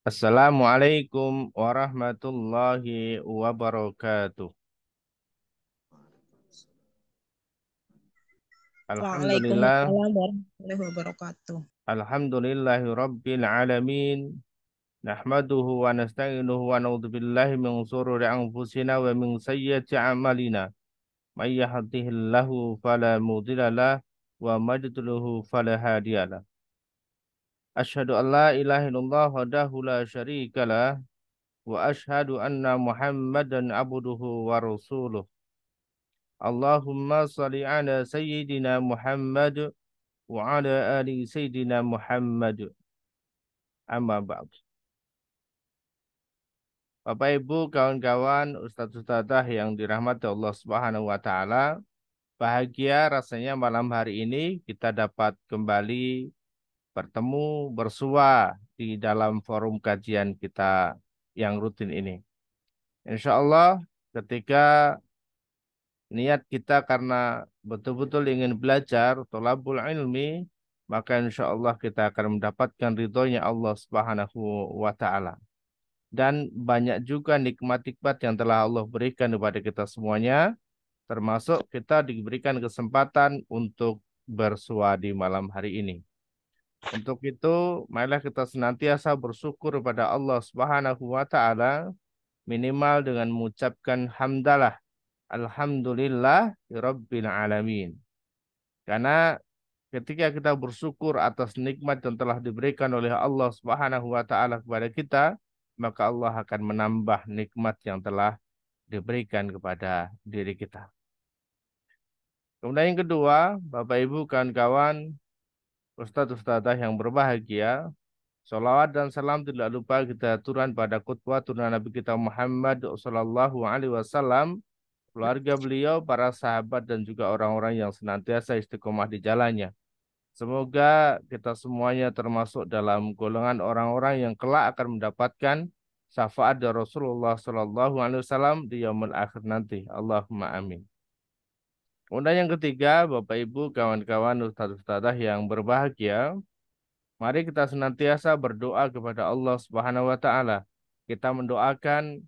Assalamualaikum warahmatullahi wabarakatuh. Alhamdulillah, Waalaikumsalam warahmatullahi wabarakatuh. alhamdulillahi rabbil alamin. Nahmaduhu wa nasta'inuhu wa na'udzu billahi min shururi anfusina wa min sayyiati a'malina. May yahdihillahu fala mudilla lahu wa may yudlilhu fala hadiya lahu. Asyhadu an la ilaha illallah wahdahu la syarika lah wa asyhadu anna Muhammadan abduhu wa rasuluh. Allahumma salli ala Sayyidina Muhammad wa ala ali Sayyidina Muhammad. Amma ba'd. Bapak Ibu, kawan-kawan, ustadz-ustadzah yang dirahmati Allah Subhanahu wa taala, bahagia rasanya malam hari ini kita dapat kembali bertemu bersua di dalam forum kajian kita yang rutin ini. Insya Allah ketika niat kita karena betul-betul ingin belajar thalabul ilmi, maka insya Allah kita akan mendapatkan ridhonya Allah Subhanahu wa taala. Dan banyak juga nikmat-nikmat yang telah Allah berikan kepada kita semuanya, termasuk kita diberikan kesempatan untuk bersua di malam hari ini. Untuk itu, marilah kita senantiasa bersyukur kepada Allah Subhanahu wa taala, minimal dengan mengucapkan hamdalah Alhamdulillah Rabbil Alamin. Karena ketika kita bersyukur atas nikmat yang telah diberikan oleh Allah Subhanahu wa taala kepada kita, maka Allah akan menambah nikmat yang telah diberikan kepada diri kita. Kemudian yang kedua, Bapak Ibu kawan-kawan, ustadz-ustadzah yang berbahagia, salawat dan salam tidak lupa kita aturkan pada qudwatun Nabi kita Muhammad sallallahu alaihi wasallam, keluarga beliau, para sahabat dan juga orang-orang yang senantiasa istiqomah di jalannya. Semoga kita semuanya termasuk dalam golongan orang-orang yang kelak akan mendapatkan syafaat dari Rasulullah Sallallahu Alaihi Wasallam di yaumul akhir nanti. Allahumma amin. Kemudian yang ketiga, Bapak Ibu, kawan-kawan, ustadz-ustadzah yang berbahagia, mari kita senantiasa berdoa kepada Allah Subhanahu Wa Taala. Kita mendoakan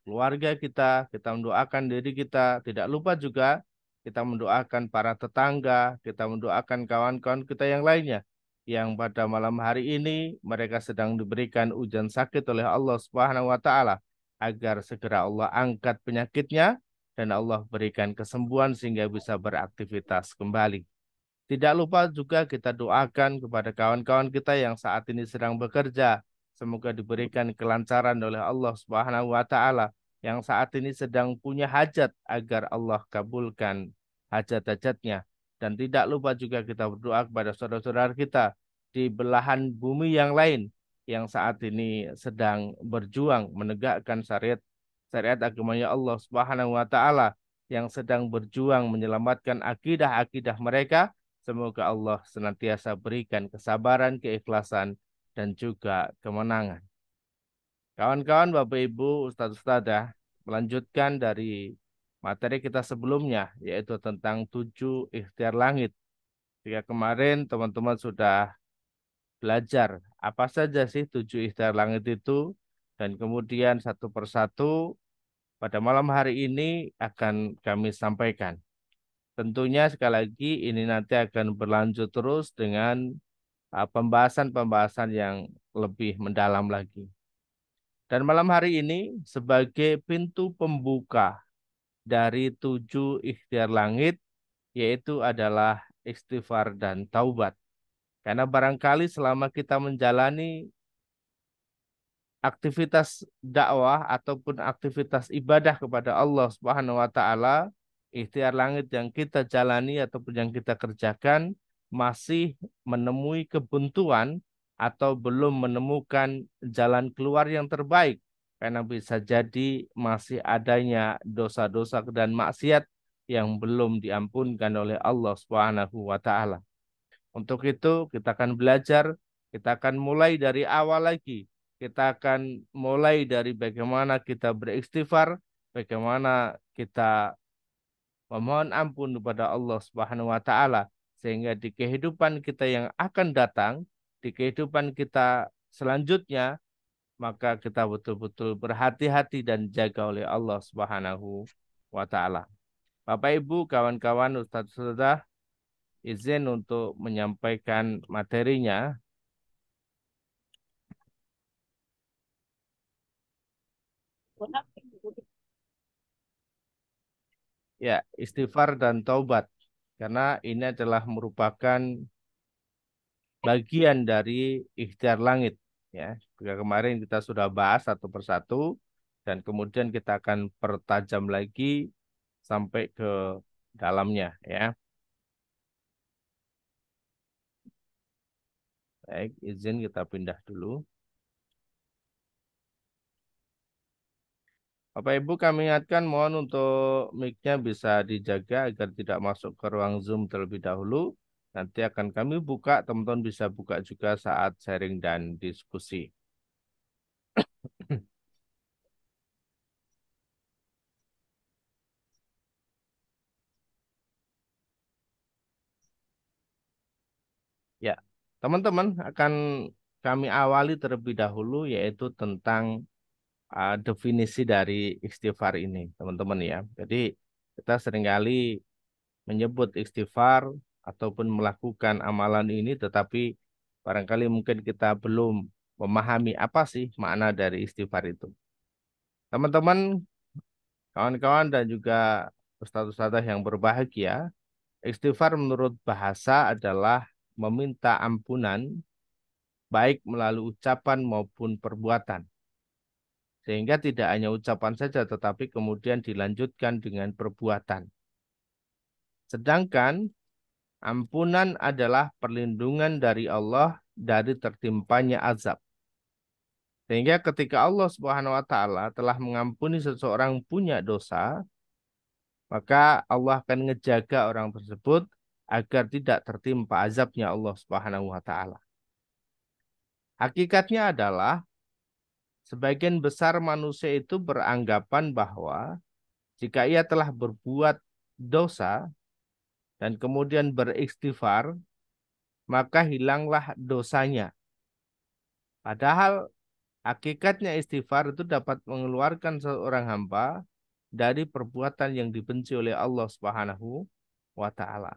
keluarga kita mendoakan diri kita, tidak lupa juga kita mendoakan para tetangga, kita mendoakan kawan-kawan kita yang lainnya, yang pada malam hari ini mereka sedang diberikan ujian sakit oleh Allah Subhanahu wa taala, agar segera Allah angkat penyakitnya dan Allah berikan kesembuhan sehingga bisa beraktivitas kembali. Tidak lupa juga kita doakan kepada kawan-kawan kita yang saat ini sedang bekerja. Semoga diberikan kelancaran oleh Allah Subhanahu wa taala, yang saat ini sedang punya hajat agar Allah kabulkan hajat-hajatnya. Dan tidak lupa juga kita berdoa kepada saudara-saudara kita di belahan bumi yang lain yang saat ini sedang berjuang menegakkan syariat syariat agamanya Allah Subhanahu wa taala, yang sedang berjuang menyelamatkan akidah-akidah mereka. Semoga Allah senantiasa berikan kesabaran, keikhlasan, dan juga kemenangan. Kawan-kawan, Bapak Ibu, Ustadz-Ustadzah, melanjutkan dari materi kita sebelumnya, yaitu tentang 7 ikhtiar langit. Jika kemarin teman-teman sudah belajar apa saja sih 7 ikhtiar langit itu, dan kemudian satu persatu pada malam hari ini akan kami sampaikan. Tentunya sekali lagi ini nanti akan berlanjut terus dengan pembahasan-pembahasan yang lebih mendalam lagi. Dan malam hari ini sebagai pintu pembuka dari 7 ikhtiar langit, yaitu adalah istighfar dan taubat. Karena barangkali selama kita menjalani aktivitas dakwah ataupun aktivitas ibadah kepada Allah Subhanahu wa taala, ikhtiar langit yang kita jalani ataupun yang kita kerjakan masih menemui kebuntuan atau belum menemukan jalan keluar yang terbaik, karena bisa jadi masih adanya dosa-dosa dan maksiat yang belum diampunkan oleh Allah Subhanahu wa taala. Untuk itu kita akan belajar, kita akan mulai dari awal lagi. Kita akan mulai dari bagaimana kita beristighfar, bagaimana kita memohon ampun kepada Allah Subhanahu wa taala, sehingga di kehidupan kita yang akan datang, di kehidupan kita selanjutnya, maka kita betul-betul berhati-hati dan jaga oleh Allah Subhanahu wa taala. Bapak Ibu, kawan-kawan, Ustadz sudah izin untuk menyampaikan materinya. Ya, istighfar dan taubat. Karena ini adalah merupakan bagian dari ikhtiar langit. Ya, jika kemarin kita sudah bahas satu persatu dan kemudian kita akan pertajam lagi sampai ke dalamnya. Ya, baik, izin kita pindah dulu. Bapak Ibu kami ingatkan mohon untuk mic-nya bisa dijaga agar tidak masuk ke ruang Zoom terlebih dahulu. Nanti akan kami buka, teman-teman bisa buka juga saat sharing dan diskusi. Ya, teman-teman akan kami awali terlebih dahulu yaitu tentang definisi dari istighfar ini, teman-teman ya. Jadi kita seringkali menyebut istighfar ataupun melakukan amalan ini, tetapi barangkali mungkin kita belum memahami apa sih makna dari istighfar itu. Teman-teman, kawan-kawan dan juga ustadz-ustadzah yang berbahagia, istighfar menurut bahasa adalah meminta ampunan baik melalui ucapan maupun perbuatan. Sehingga tidak hanya ucapan saja tetapi kemudian dilanjutkan dengan perbuatan. Sedangkan ampunan adalah perlindungan dari Allah dari tertimpanya azab. Sehingga ketika Allah Subhanahu wa taala telah mengampuni seseorang punya dosa, maka Allah akan ngejaga orang tersebut agar tidak tertimpa azabnya Allah Subhanahu wa taala. Hakikatnya adalah sebagian besar manusia itu beranggapan bahwa jika ia telah berbuat dosa dan kemudian beristighfar, maka hilanglah dosanya. Padahal hakikatnya istighfar itu dapat mengeluarkan seorang hamba dari perbuatan yang dibenci oleh Allah Subhanahu wa taala.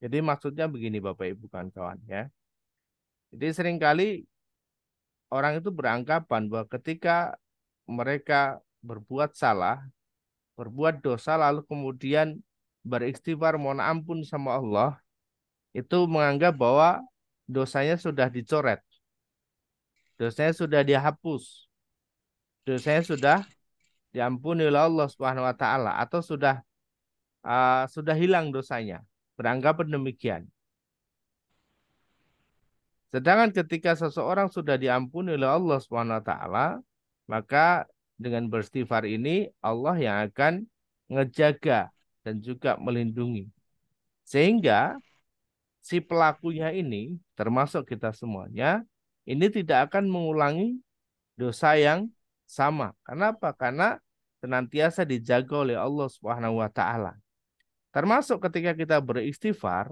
Jadi maksudnya begini Bapak Ibu kawan-kawan ya. Jadi seringkali orang itu beranggapan bahwa ketika mereka berbuat salah, berbuat dosa lalu kemudian beristighfar mohon ampun sama Allah, itu menganggap bahwa dosanya sudah dicoret, dosanya sudah dihapus, dosanya sudah diampuni oleh Allah Subhanahu wa taala atau sudah hilang dosanya. Beranggapan demikian. Sedangkan ketika seseorang sudah diampuni oleh Allah Subhanahu wa taala, maka dengan beristighfar ini Allah yang akan ngejaga dan juga melindungi. Sehingga si pelakunya ini termasuk kita semuanya ini tidak akan mengulangi dosa yang sama. Kenapa? Karena senantiasa dijaga oleh Allah Subhanahu wa taala. Termasuk ketika kita beristighfar,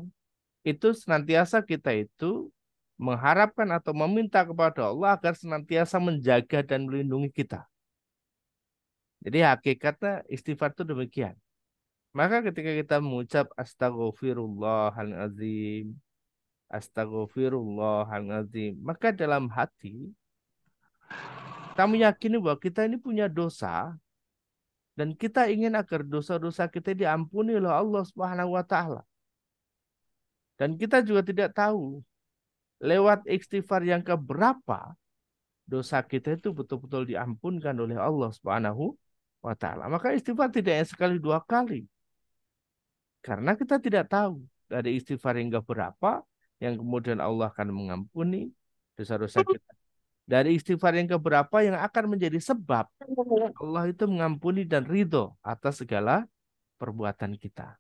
itu senantiasa kita itu mengharapkan atau meminta kepada Allah agar senantiasa menjaga dan melindungi kita. Jadi hakikatnya istighfar itu demikian. Maka ketika kita mengucap astagfirullahaladzim, astagfirullahaladzim, maka dalam hati kita meyakini bahwa kita ini punya dosa dan kita ingin agar dosa-dosa kita diampuni oleh Allah Subhanahu wa taala. Dan kita juga tidak tahu lewat istighfar yang keberapa dosa kita itu betul-betul diampunkan oleh Allah Subhanahu wa taala. Maka istighfar tidak hanya sekali dua kali. Karena kita tidak tahu dari istighfar yang keberapa yang kemudian Allah akan mengampuni dosa-dosa kita. Dari istighfar yang keberapa yang akan menjadi sebab Allah itu mengampuni dan ridho atas segala perbuatan kita.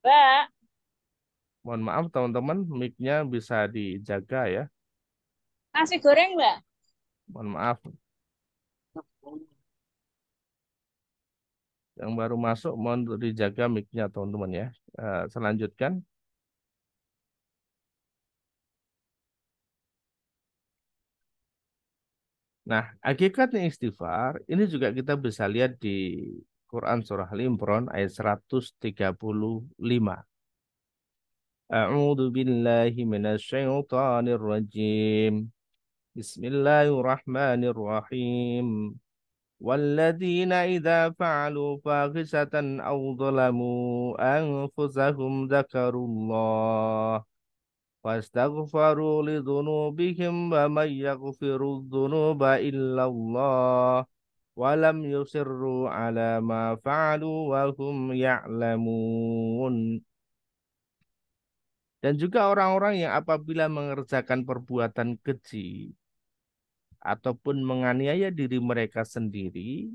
Mbak, Mohon maaf teman-teman, mic-nya bisa dijaga ya. nasi goreng, Mbak. Mohon maaf. Yang baru masuk mohon untuk dijaga mic-nya teman-teman ya. Selanjutkan. Nah, hakikatnya istighfar ini juga kita bisa lihat di Quran surah Al-Imran ayat 135. A'udzu billahi minasyaitonir rajim. Bismillahirrahmanirrahim. والذين إذا فعلوا فاحشة أو ظلموا أنفسهم ذكروا الله واستغفروا لذنوبهم ومن يغفر الذنوب إلا الله ولم يصروا على ما فعلوا وهم يعلمون. Dan juga orang-orang yang apabila mengerjakan perbuatan keji ataupun menganiaya diri mereka sendiri,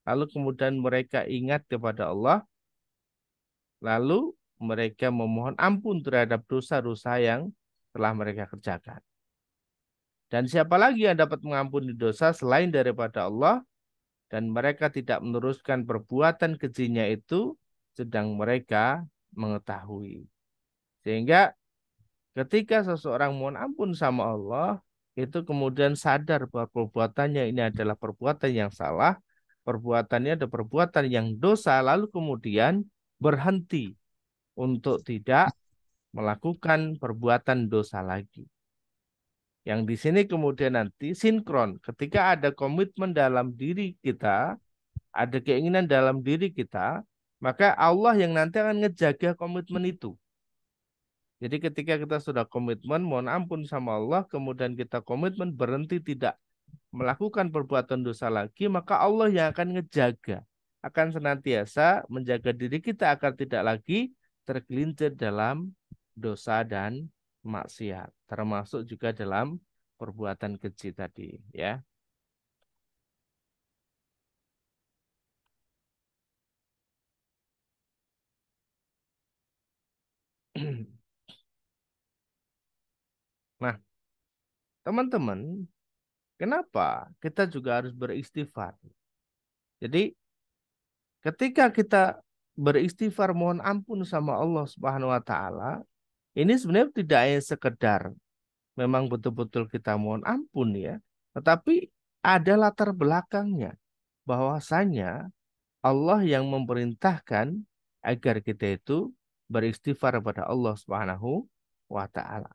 lalu kemudian mereka ingat kepada Allah, lalu mereka memohon ampun terhadap dosa-dosa yang telah mereka kerjakan. Dan siapa lagi yang dapat mengampuni dosa selain daripada Allah, dan mereka tidak meneruskan perbuatan kejinya itu sedang mereka mengetahui. Sehingga ketika seseorang mohon ampun sama Allah, itu kemudian sadar bahwa perbuatannya ini adalah perbuatan yang salah, perbuatannya adalah perbuatan yang dosa, lalu kemudian berhenti untuk tidak melakukan perbuatan dosa lagi. Yang di sini kemudian nanti sinkron. Ketika ada komitmen dalam diri kita, ada keinginan dalam diri kita, maka Allah yang nanti akan ngejaga komitmen itu. Jadi ketika kita sudah komitmen, mohon ampun sama Allah, kemudian kita komitmen berhenti tidak melakukan perbuatan dosa lagi, maka Allah yang akan ngejaga, akan senantiasa menjaga diri kita agar tidak lagi tergelincir dalam dosa dan maksiat, termasuk juga dalam perbuatan keji tadi, ya. Nah, teman-teman, kenapa kita juga harus beristighfar? Jadi, ketika kita beristighfar mohon ampun sama Allah Subhanahu wa taala, ini sebenarnya tidak hanya sekedar memang betul-betul kita mohon ampun ya, tetapi ada latar belakangnya bahwasanya Allah yang memerintahkan agar kita itu beristighfar kepada Allah Subhanahu wa taala.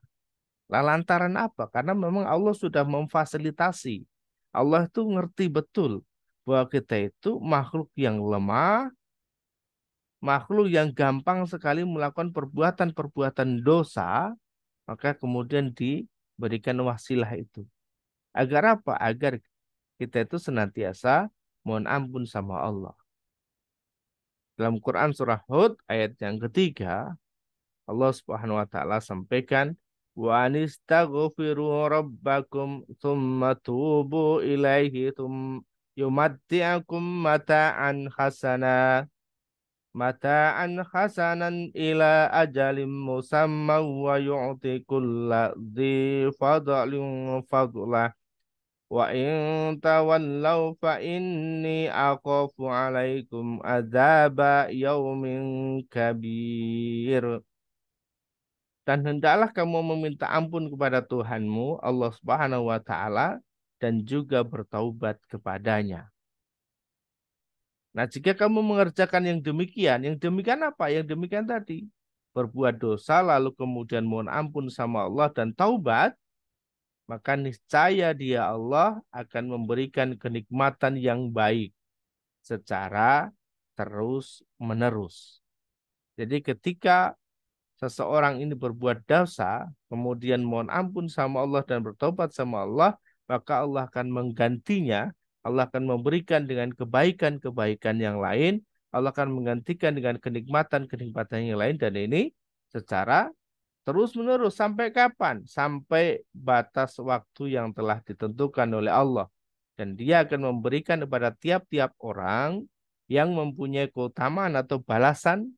Lah lantaran apa? Karena memang Allah sudah memfasilitasi. Allah itu ngerti betul bahwa kita itu makhluk yang lemah, makhluk yang gampang sekali melakukan perbuatan-perbuatan dosa, maka kemudian diberikan wasilah itu. Agar apa? Agar kita itu senantiasa mohon ampun sama Allah. Dalam Quran surah Hud ayat yang ketiga, Allah Subhanahu wa taala sampaikan, wa anistaghfiru rabbakum tsumma tubu ilaihi yumatti'akum mata'an hasanan ila ajalim musamma wa yu'ti kulla dhi fadlin fadlah wa in tawallaw fa inni akhafu alaikum adzaba yaumin kabir. Dan hendaklah kamu meminta ampun kepada Tuhanmu Allah Subhanahu wa taala dan juga bertaubat kepadanya. Nah, jika kamu mengerjakan yang demikian apa? Yang demikian tadi, berbuat dosa lalu kemudian mohon ampun sama Allah dan taubat, maka niscaya Dia Allah akan memberikan kenikmatan yang baik secara terus-menerus. Jadi ketika seseorang ini berbuat dosa, kemudian mohon ampun sama Allah dan bertobat sama Allah, maka Allah akan menggantinya, Allah akan memberikan dengan kebaikan-kebaikan yang lain, Allah akan menggantikan dengan kenikmatan-kenikmatan yang lain, dan ini secara terus-menerus sampai kapan? Sampai batas waktu yang telah ditentukan oleh Allah. Dan Dia akan memberikan kepada tiap-tiap orang yang mempunyai keutamaan atau balasan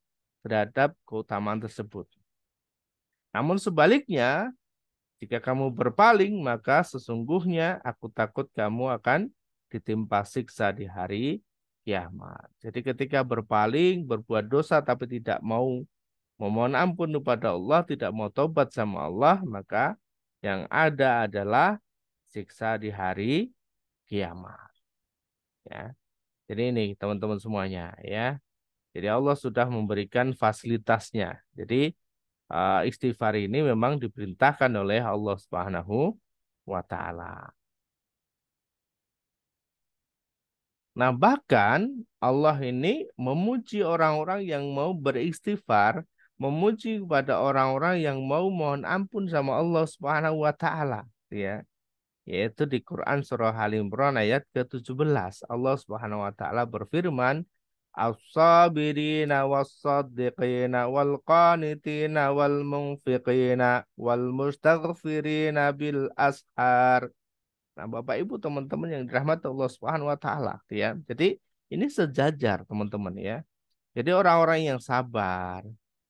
terhadap keutamaan tersebut. Namun sebaliknya, jika kamu berpaling, maka sesungguhnya aku takut kamu akan ditimpa siksa di hari kiamat. Jadi ketika berpaling, berbuat dosa tapi tidak mau memohon ampun kepada Allah, tidak mau tobat sama Allah, maka yang ada adalah siksa di hari kiamat. Ya. Jadi ini teman-teman semuanya ya. Jadi Allah sudah memberikan fasilitasnya. Jadi istighfar ini memang diperintahkan oleh Allah Subhanahu wa taala. Nah, bahkan Allah ini memuji orang-orang yang mau beristighfar, memuji kepada orang-orang yang mau mohon ampun sama Allah Subhanahu wa taala, ya. Yaitu di Quran surah Al Imran ayat ke-17. Allah Subhanahu wa taala berfirman, "As-sabirina was-saddiqina wal qanitina wal munfiqina wal mustaghfirina bil ashar." Nah, Bapak Ibu teman-teman yang dirahmati Allah Subhanahu wa taala, ya. Jadi ini sejajar teman-teman ya. Jadi orang-orang yang sabar,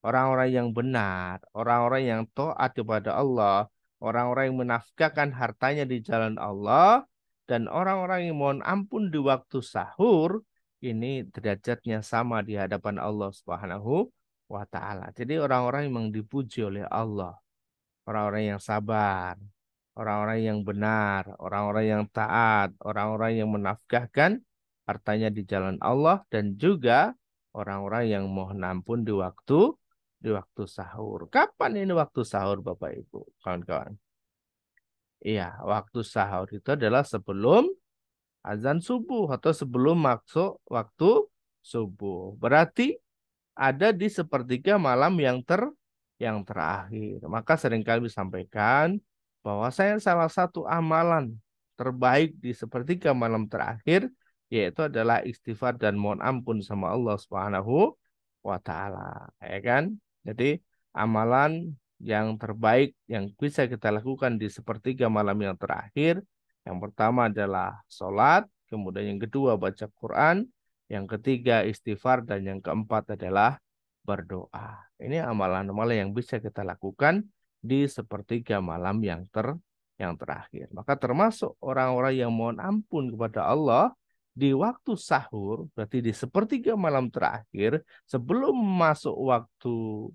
orang-orang yang benar, orang-orang yang taat kepada Allah, orang-orang yang menafkahkan hartanya di jalan Allah, dan orang-orang yang mohon ampun di waktu sahur, ini derajatnya sama di hadapan Allah Subhanahu wa taala. Jadi orang-orang yang memang dipuji oleh Allah, orang-orang yang sabar, orang-orang yang benar, orang-orang yang taat, orang-orang yang menafkahkan hartanya di jalan Allah dan juga orang-orang yang mohon ampun di waktu sahur. Kapan ini waktu sahur Bapak Ibu, kawan-kawan? Iya, waktu sahur itu adalah sebelum azan subuh atau sebelum masuk waktu subuh. Berarti ada di sepertiga malam yang terakhir. Maka seringkali disampaikan bahwa saya salah satu amalan terbaik di sepertiga malam terakhir yaitu adalah istighfar dan mohon ampun sama Allah Subhanahu wa taala. Ya kan? Jadi amalan yang terbaik yang bisa kita lakukan di sepertiga malam yang terakhir, yang pertama adalah sholat, kemudian yang kedua baca Quran, yang ketiga istighfar, dan yang keempat adalah berdoa. Ini amalan-amalan yang bisa kita lakukan di sepertiga malam yang terakhir. Maka termasuk orang-orang yang mohon ampun kepada Allah di waktu sahur, berarti di sepertiga malam terakhir sebelum masuk waktu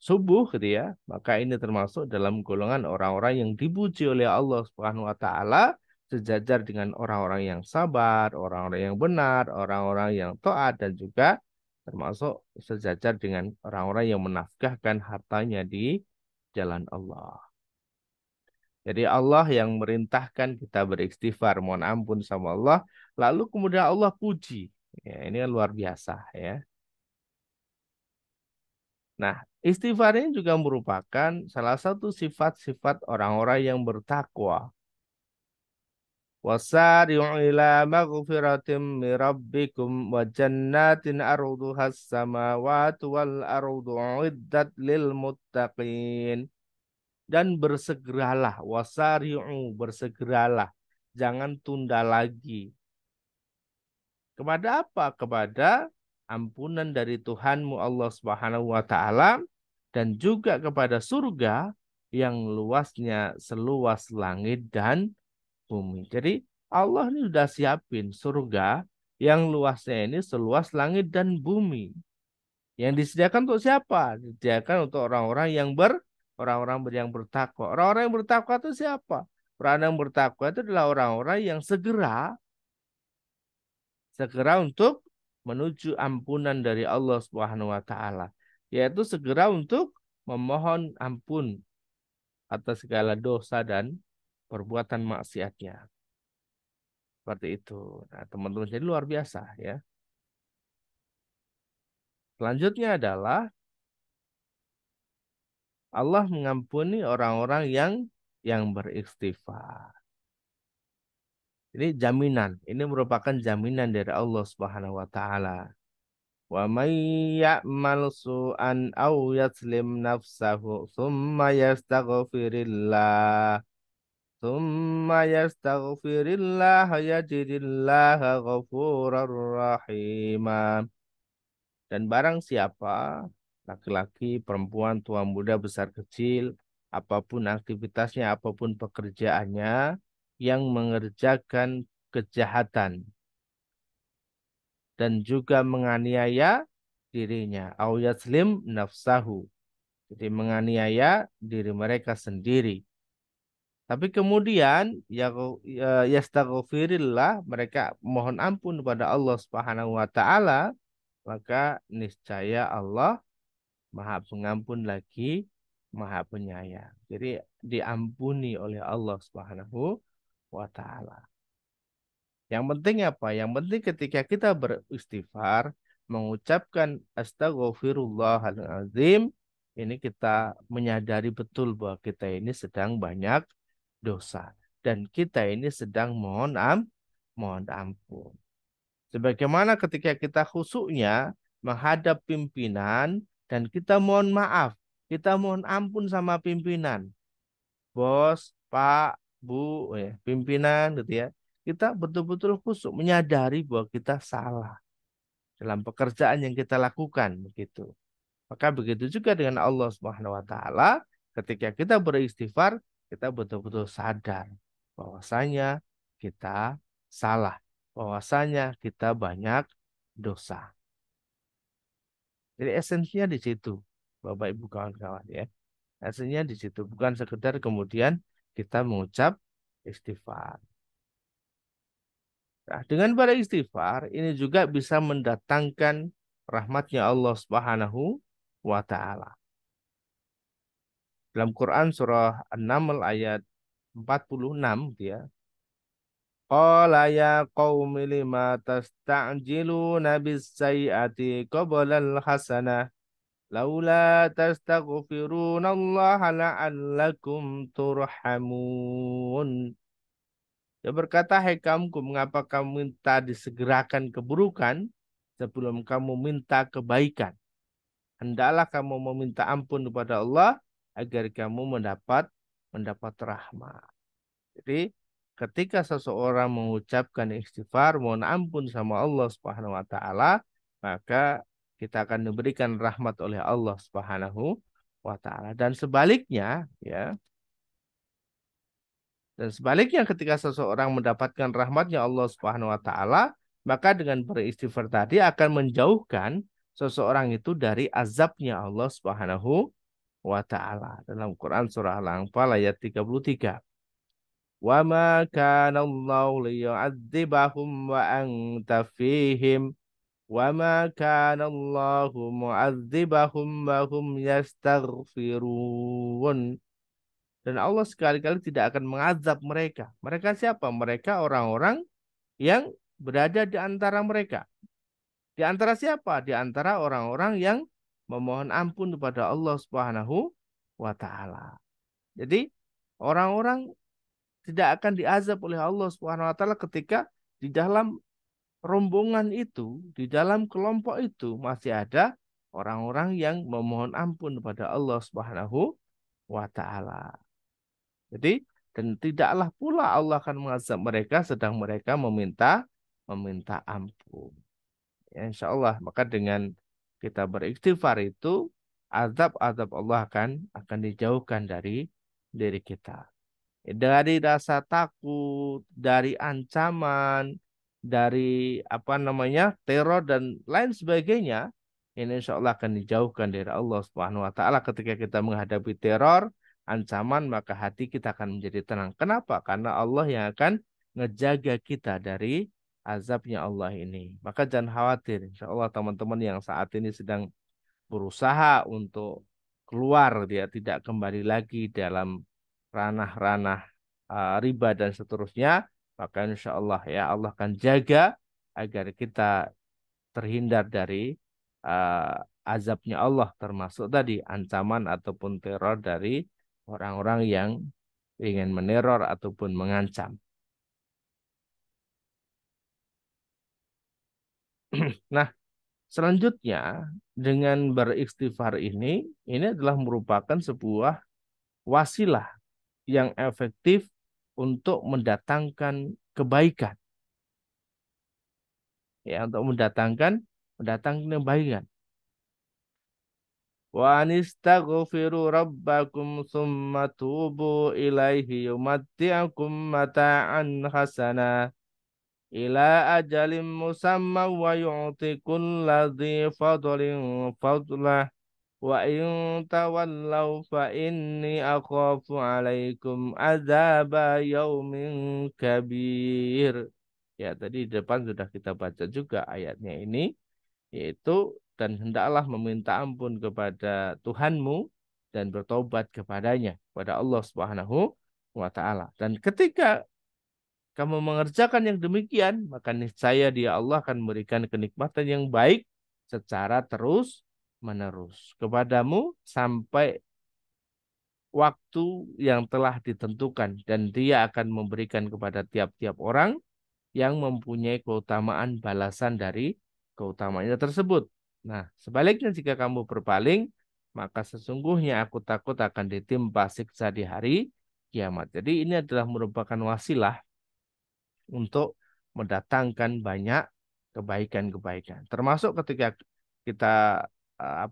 subuh gitu ya, maka ini termasuk dalam golongan orang-orang yang dipuji oleh Allah Subhanahu wa taala sejajar dengan orang-orang yang sabar, orang-orang yang benar, orang-orang yang taat dan juga termasuk sejajar dengan orang-orang yang menafkahkan hartanya di jalan Allah. Jadi Allah yang merintahkan kita beristighfar, mohon ampun sama Allah, lalu kemudian Allah puji. Ya, ini kan luar biasa ya. Nah, istighfar ini juga merupakan salah satu sifat-sifat orang-orang yang bertakwa. Wasari'u ila maghfiratim min rabbikum wa jannatin arduhas samawati wal ardu uiddat lil muttaqin. Dan bersegeralah, wasari'u, bersegeralah. Jangan tunda lagi. Kepada apa? Kepada ampunan dari Tuhanmu Allah Subhanahu wa taala dan juga kepada surga yang luasnya seluas langit dan bumi. Jadi Allah ini sudah siapin surga yang luasnya ini seluas langit dan bumi. Yang disediakan untuk siapa? Disediakan untuk orang-orang yang bertakwa. Orang-orang yang bertakwa itu siapa? Orang yang bertakwa itu adalah orang-orang yang segera untuk menuju ampunan dari Allah Subhanahu wa taala, yaitu segera untuk memohon ampun atas segala dosa dan perbuatan maksiatnya. Seperti itu. Nah, teman-teman jadi luar biasa ya. Selanjutnya adalah Allah mengampuni orang-orang yang beristighfar. Ini jaminan, ini merupakan jaminan dari Allah Subhanahu wa taala. Wa may ya'mal su'an aw yaslim nafsahu thumma yastaghfirillah yajidillaha ghafurar rahima. Dan barang siapa laki-laki, perempuan, tua, muda, besar, kecil, apapun aktivitasnya, apapun pekerjaannya yang mengerjakan kejahatan dan juga menganiaya dirinya, au yaslim nafsahu. Jadi menganiaya diri mereka sendiri. Tapi kemudian yastaghfirillah, mereka mohon ampun kepada Allah Subhanahu wa taala, maka niscaya Allah Maha Pengampun lagi Maha Penyayang. Jadi diampuni oleh Allah Subhanahu wa taala. Yang penting apa? Yang penting ketika kita beristighfar, mengucapkan astaghfirullahaladzim, ini kita menyadari betul bahwa kita ini sedang banyak dosa. Dan kita ini sedang mohon ampun. Sebagaimana ketika kita khusyuknya menghadap pimpinan dan kita mohon maaf, kita mohon ampun sama pimpinan, bos, pak, bu, pimpinan gitu ya. Kita betul-betul khusyuk menyadari bahwa kita salah dalam pekerjaan yang kita lakukan begitu. Maka begitu juga dengan Allah Subhanahu wa taala, ketika kita beristighfar, kita betul-betul sadar bahwasanya kita salah, bahwasanya kita banyak dosa. Jadi esensinya di situ, Bapak Ibu kawan-kawan ya. Esensinya di situ, bukan sekedar kemudian kita mengucap istighfar. Nah, dengan beristighfar ini juga bisa mendatangkan rahmatnya Allah Subhanahu wa taala. Dalam Quran surah An-Naml ayat 46 dia. Qala ya qaumi lima tasta'jiluna bis-sayyi'ati qabla al-hasanah laula tastaghfiruna Allah la'allakum turhamun. Dia berkata, hai kaumku, mengapa kamu minta disegerakan keburukan sebelum kamu minta kebaikan? Hendaklah kamu meminta ampun kepada Allah agar kamu mendapat rahmat. Jadi ketika seseorang mengucapkan istighfar, mohon ampun sama Allah Subhanahu wa taala, maka kita akan diberikan rahmat oleh Allah Subhanahu wa taala. Dan sebaliknya, ya. Dan sebaliknya ketika seseorang mendapatkan rahmatnya Allah Subhanahu wa taala, maka dengan beristighfar tadi akan menjauhkan seseorang itu dari azabnya Allah Subhanahu wa taala. Dalam Quran surah Al-Anfal ayat 33. Wa ma kana Allah liyu'adzibahum wa anta fihim wa ma kana Allah mu'adzibahum wa hum yastaghfirun. Dan Allah sekali-kali tidak akan mengazab mereka. Mereka siapa? Mereka orang-orang yang berada di antara mereka. Di antara siapa? Di antara orang-orang yang memohon ampun kepada Allah Subhanahu wa taala. Jadi orang-orang tidak akan diazab oleh Allah Subhanahu wa taala ketika di dalam rombongan itu, di dalam kelompok itu masih ada orang-orang yang memohon ampun kepada Allah Subhanahu wa taala. Jadi dan tidaklah pula Allah akan mengazab mereka sedang mereka meminta ampun. Ya, insya Allah maka dengan kita beristighfar itu azab-azab Allah akan dijauhkan dari diri kita. Dari rasa takut, dari ancaman, dari apa namanya teror dan lain sebagainya, ini insya Allah akan dijauhkan dari Allah Subhanahu Wa Taala ketika kita menghadapi teror, ancaman, maka hati kita akan menjadi tenang. Kenapa? Karena Allah yang akan ngejaga kita dari azabnya Allah ini. Maka jangan khawatir, insya Allah teman-teman yang saat ini sedang berusaha untuk keluar, dia tidak kembali lagi dalam ranah-ranah riba dan seterusnya, maka insya Allah ya Allah akan jaga agar kita terhindar dari azabnya Allah, termasuk tadi ancaman ataupun teror dari orang-orang yang ingin meneror ataupun mengancam. Nah, selanjutnya dengan beristighfar ini adalah merupakan sebuah wasilah yang efektif untuk mendatangkan kebaikan. Ya, untuk mendatangkan kebaikan. Wa anistaghfiru rabbakum tsumma tubu ilaihi yumatti'akum mata'an hasana ila ajalin musamma wa yu'ti kulladzi fadlin fadlah Wa in tawallaw fa inni akhafu alaikum adzaba yaumin kabir. Ya, tadi di depan sudah kita baca juga ayatnya ini, yaitu dan hendaklah meminta ampun kepada Tuhanmu dan bertobat kepadanya, kepada Allah Subhanahu wa taala. Dan ketika kamu mengerjakan yang demikian, maka niscaya dia Allah akan memberikan kenikmatan yang baik secara terus menerus kepadamu sampai waktu yang telah ditentukan, dan dia akan memberikan kepada tiap-tiap orang yang mempunyai keutamaan balasan dari keutamaannya tersebut. Nah, sebaliknya jika kamu berpaling, maka sesungguhnya aku takut akan ditimpa siksa di hari kiamat. Jadi ini adalah merupakan wasilah untuk mendatangkan banyak kebaikan-kebaikan. Termasuk ketika kita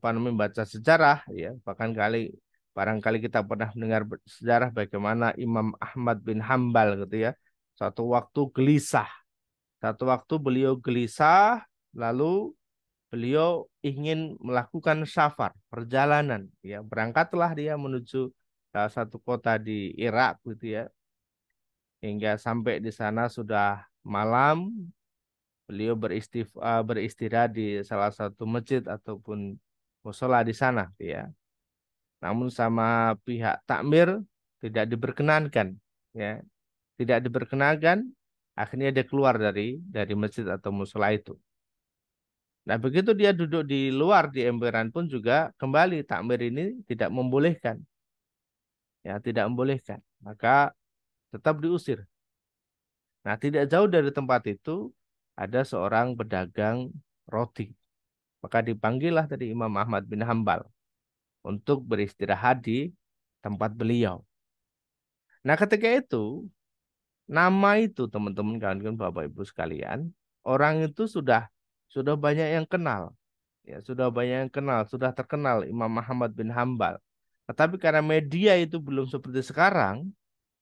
membaca sejarah, ya, bahkan barangkali kita pernah mendengar sejarah bagaimana Imam Ahmad bin Hambal gitu ya. Suatu waktu gelisah. Satu waktu beliau gelisah, lalu beliau ingin melakukan safar, perjalanan, ya. Berangkatlah dia menuju salah satu kota di Irak gitu ya. Hingga sampai di sana sudah malam, beliau beristirahat di salah satu masjid ataupun musola di sana, ya. Namun sama pihak takmir tidak diperkenankan, ya, tidak diperkenankan. Akhirnya dia keluar dari masjid atau musola itu. Nah, begitu dia duduk di luar di emperan pun juga kembali takmir ini tidak membolehkan, ya, tidak membolehkan. Maka tetap diusir. Nah, tidak jauh dari tempat itu ada seorang pedagang roti. Maka dipanggillah tadi Imam Ahmad bin Hambal untuk beristirahat di tempat beliau. Nah, ketika itu, nama itu teman-teman kawan-kawan Bapak Ibu sekalian, orang itu sudah banyak yang kenal. Ya, sudah banyak yang kenal, sudah terkenal Imam Ahmad bin Hambal. Tetapi karena media itu belum seperti sekarang,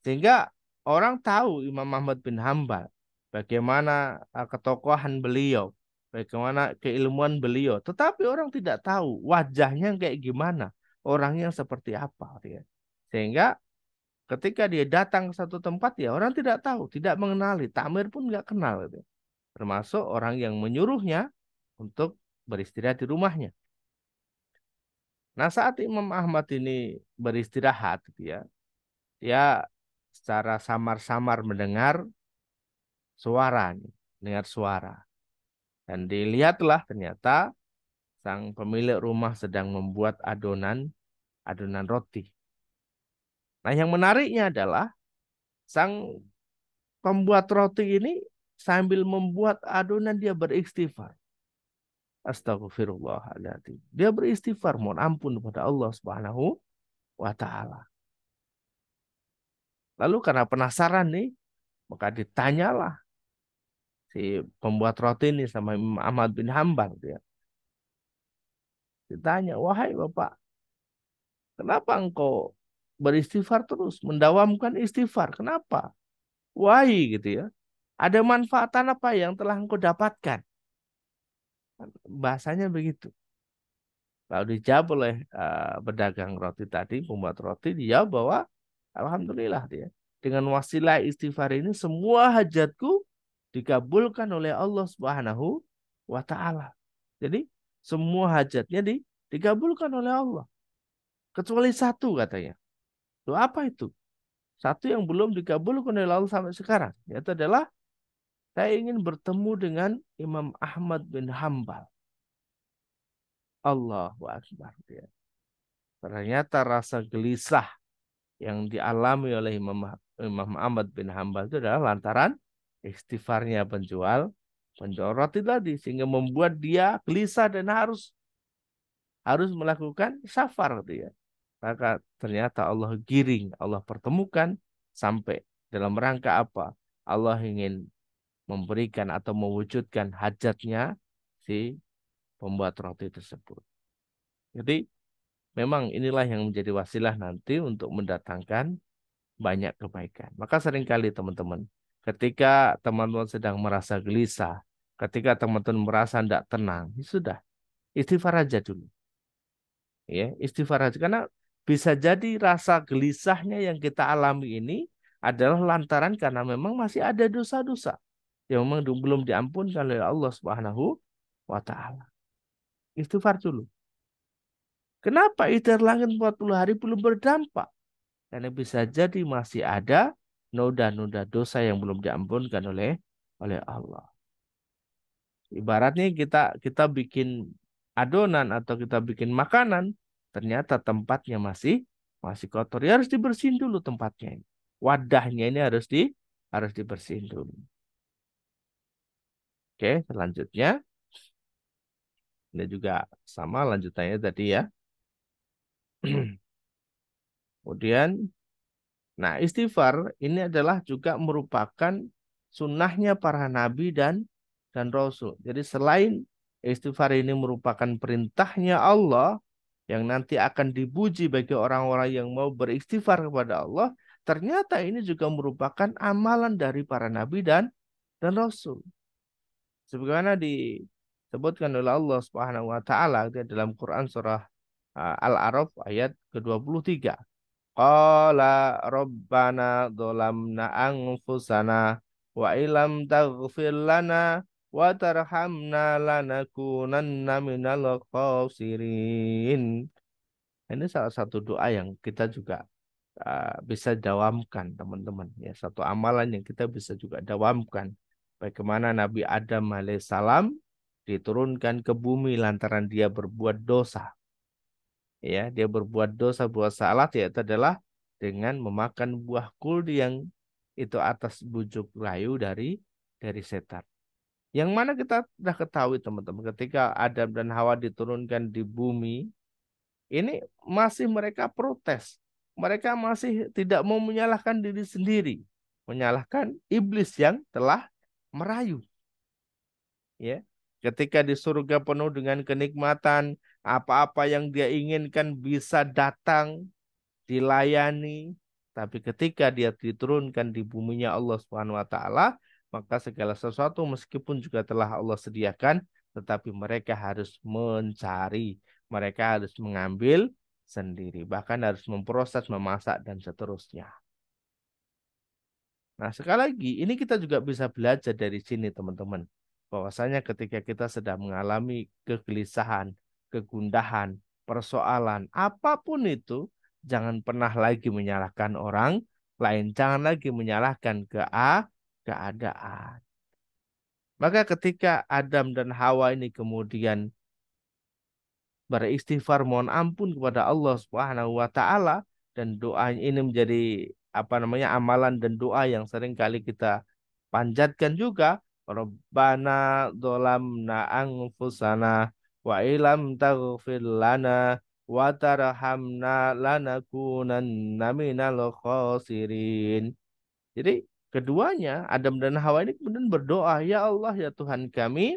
sehingga orang tahu Imam Ahmad bin Hambal, bagaimana ketokohan beliau, bagaimana keilmuan beliau. Tetapi orang tidak tahu wajahnya kayak gimana, orangnya seperti apa, ya. Sehingga ketika dia datang ke satu tempat, ya orang tidak tahu, tidak mengenali, takmir pun nggak kenal, gitu. Termasuk orang yang menyuruhnya untuk beristirahat di rumahnya. Nah, saat Imam Ahmad ini beristirahat, gitu ya, dia secara samar-samar suara, mendengar suara. Dan dilihatlah ternyata sang pemilik rumah sedang membuat adonan roti. Nah, yang menariknya adalah sang pembuat roti ini sambil membuat adonan dia beristighfar. Astagfirullahaladzim. Dia beristighfar, mohon ampun kepada Allah Subhanahu wa taala. Lalu karena penasaran nih, maka ditanyalah si pembuat roti ini sama Imam Ahmad bin Hambal, dia. Ditanya, wahai Bapak, kenapa engkau beristighfar terus, mendawamkan istighfar? Kenapa? Wahai gitu ya. Ada manfaatan apa yang telah engkau dapatkan? Bahasanya begitu. Lalu dijawab oleh pedagang roti tadi, pembuat roti, dia bahwa alhamdulillah dia, dengan wasilah istighfar ini semua hajatku dikabulkan oleh Allah Subhanahu wa taala. Jadi semua hajatnya dikabulkan oleh Allah. Kecuali satu katanya. Loh, apa itu? Satu yang belum dikabulkan oleh Allah sampai sekarang. Yaitu adalah saya ingin bertemu dengan Imam Ahmad bin Hambal. Allahu Akbar. Ya. Ternyata rasa gelisah yang dialami oleh Imam Ahmad bin Hambal itu adalah lantaran istighfarnya penjual roti tadi, sehingga membuat dia gelisah dan harus melakukan safar, gitu ya. Maka ternyata Allah giring, Allah pertemukan sampai dalam rangka apa? Allah ingin memberikan atau mewujudkan hajatnya si pembuat roti tersebut. Jadi memang inilah yang menjadi wasilah nanti untuk mendatangkan banyak kebaikan. Maka seringkali teman-teman, ketika teman-teman sedang merasa gelisah, ketika teman-teman merasa tidak tenang, ya sudah, istighfar aja dulu. Ya, istighfar aja karena bisa jadi rasa gelisahnya yang kita alami ini adalah lantaran karena memang masih ada dosa-dosa yang memang belum diampunkan oleh Allah Subhanahu wa taala. Istighfar dulu. Kenapa ikhtiar langit 40 hari belum berdampak? Karena bisa jadi masih ada noda-noda dosa yang belum diampunkan oleh Allah. Ibaratnya kita bikin adonan atau kita bikin makanan, ternyata tempatnya masih masih kotor. Ya harus dibersihin dulu tempatnya. Wadahnya ini harus dibersihin dulu. Oke, selanjutnya ini juga sama lanjutannya tadi ya. Kemudian, nah istighfar ini adalah juga merupakan sunnahnya para nabi dan rasul. Jadi selain istighfar ini merupakan perintahnya Allah yang nanti akan dipuji bagi orang-orang yang mau beristighfar kepada Allah, ternyata ini juga merupakan amalan dari para nabi dan rasul. Sebagaimana disebutkan oleh Allah Subhanahu wa taala dalam Quran surah Al-A'raf ayat ke-23. Qala rabbana dzalamna anfusana wa ilam taghfir lana wa tarhamna lanakunanna minal khasirin. Ini salah satu doa yang kita juga bisa dawamkan, teman-teman. Ya, satu amalan yang kita bisa juga dawamkan. Bagaimana Nabi Adam alaihissalam diturunkan ke bumi lantaran dia berbuat dosa. Ya, dia berbuat dosa, buat salah, yaitu adalah dengan memakan buah kuldi yang itu atas bujuk rayu dari setan. Yang mana kita sudah ketahui teman-teman, ketika Adam dan Hawa diturunkan di bumi, ini masih mereka protes. Mereka masih tidak mau menyalahkan diri sendiri, menyalahkan iblis yang telah merayu. Ya, ketika di surga penuh dengan kenikmatan, apa-apa yang dia inginkan bisa datang, dilayani. Tapi ketika dia diturunkan di buminya Allah Subhanahu wa taala, maka segala sesuatu meskipun juga telah Allah sediakan, tetapi mereka harus mencari, mereka harus mengambil sendiri, bahkan harus memproses, memasak dan seterusnya. Nah, sekali lagi, ini kita juga bisa belajar dari sini, teman-teman. Bahwasanya ketika kita sedang mengalami kegelisahan, kegundahan, persoalan, apapun itu, jangan pernah lagi menyalahkan orang lain. Jangan lagi menyalahkan keadaan. Maka ketika Adam dan Hawa ini kemudian beristighfar mohon ampun kepada Allah Subhanahu wa taala dan doa ini menjadi amalan dan doa yang sering kali kita panjatkan juga. Rabbana dzalamna anfusana wa ilam taghfir lana wa tarhamna lanakunanna minal khasirin. Jadi keduanya Adam dan Hawa ini kemudian berdoa, ya Allah ya Tuhan kami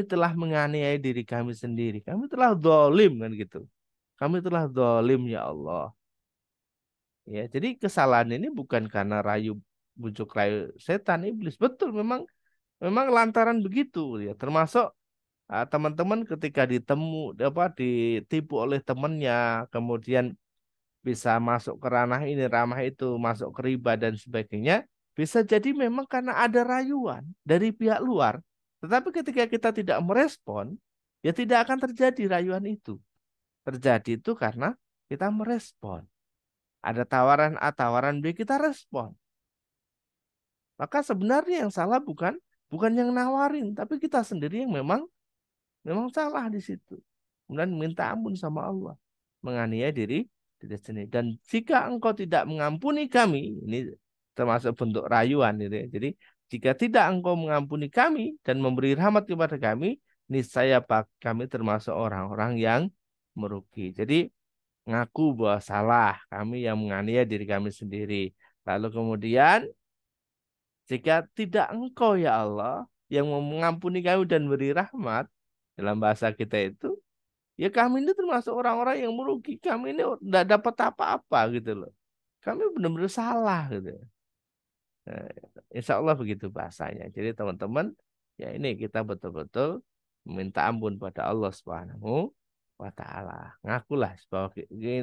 telah menganiaya diri kami sendiri. Kami telah zalim kan gitu. Kami telah zalim ya Allah. Ya, jadi kesalahan ini bukan karena bujuk rayu setan iblis. Betul memang memang lantaran begitu ya. Termasuk teman-teman ketika ditipu oleh temannya, kemudian bisa masuk ke ranah ini, ramah itu, masuk ke riba dan sebagainya. Bisa jadi memang karena ada rayuan dari pihak luar. Tetapi ketika kita tidak merespon, ya tidak akan terjadi rayuan itu. Terjadi itu karena kita merespon. Ada tawaran A, tawaran B, kita respon. Maka sebenarnya yang salah bukan yang nawarin, tapi kita sendiri yang memang salah di situ. Kemudian minta ampun sama Allah, menganiaya diri sendiri. Dan jika engkau tidak mengampuni kami, ini termasuk bentuk rayuan gitu ya. Jadi jika tidak engkau mengampuni kami dan memberi rahmat kepada kami, niscaya kami termasuk orang-orang yang merugi. Jadi ngaku bahwa salah kami yang menganiaya diri kami sendiri. Lalu kemudian jika tidak engkau ya Allah yang mau mengampuni kami dan beri rahmat, dalam bahasa kita itu, ya kami ini termasuk orang-orang yang merugi. Kami ini tidak dapat apa-apa gitu loh. Kami benar-benar salah gitu. Nah, insya Allah begitu bahasanya. Jadi teman-teman, ya ini kita betul-betul minta ampun pada Allah Subhanahu wa taala. Ngakulah bahwa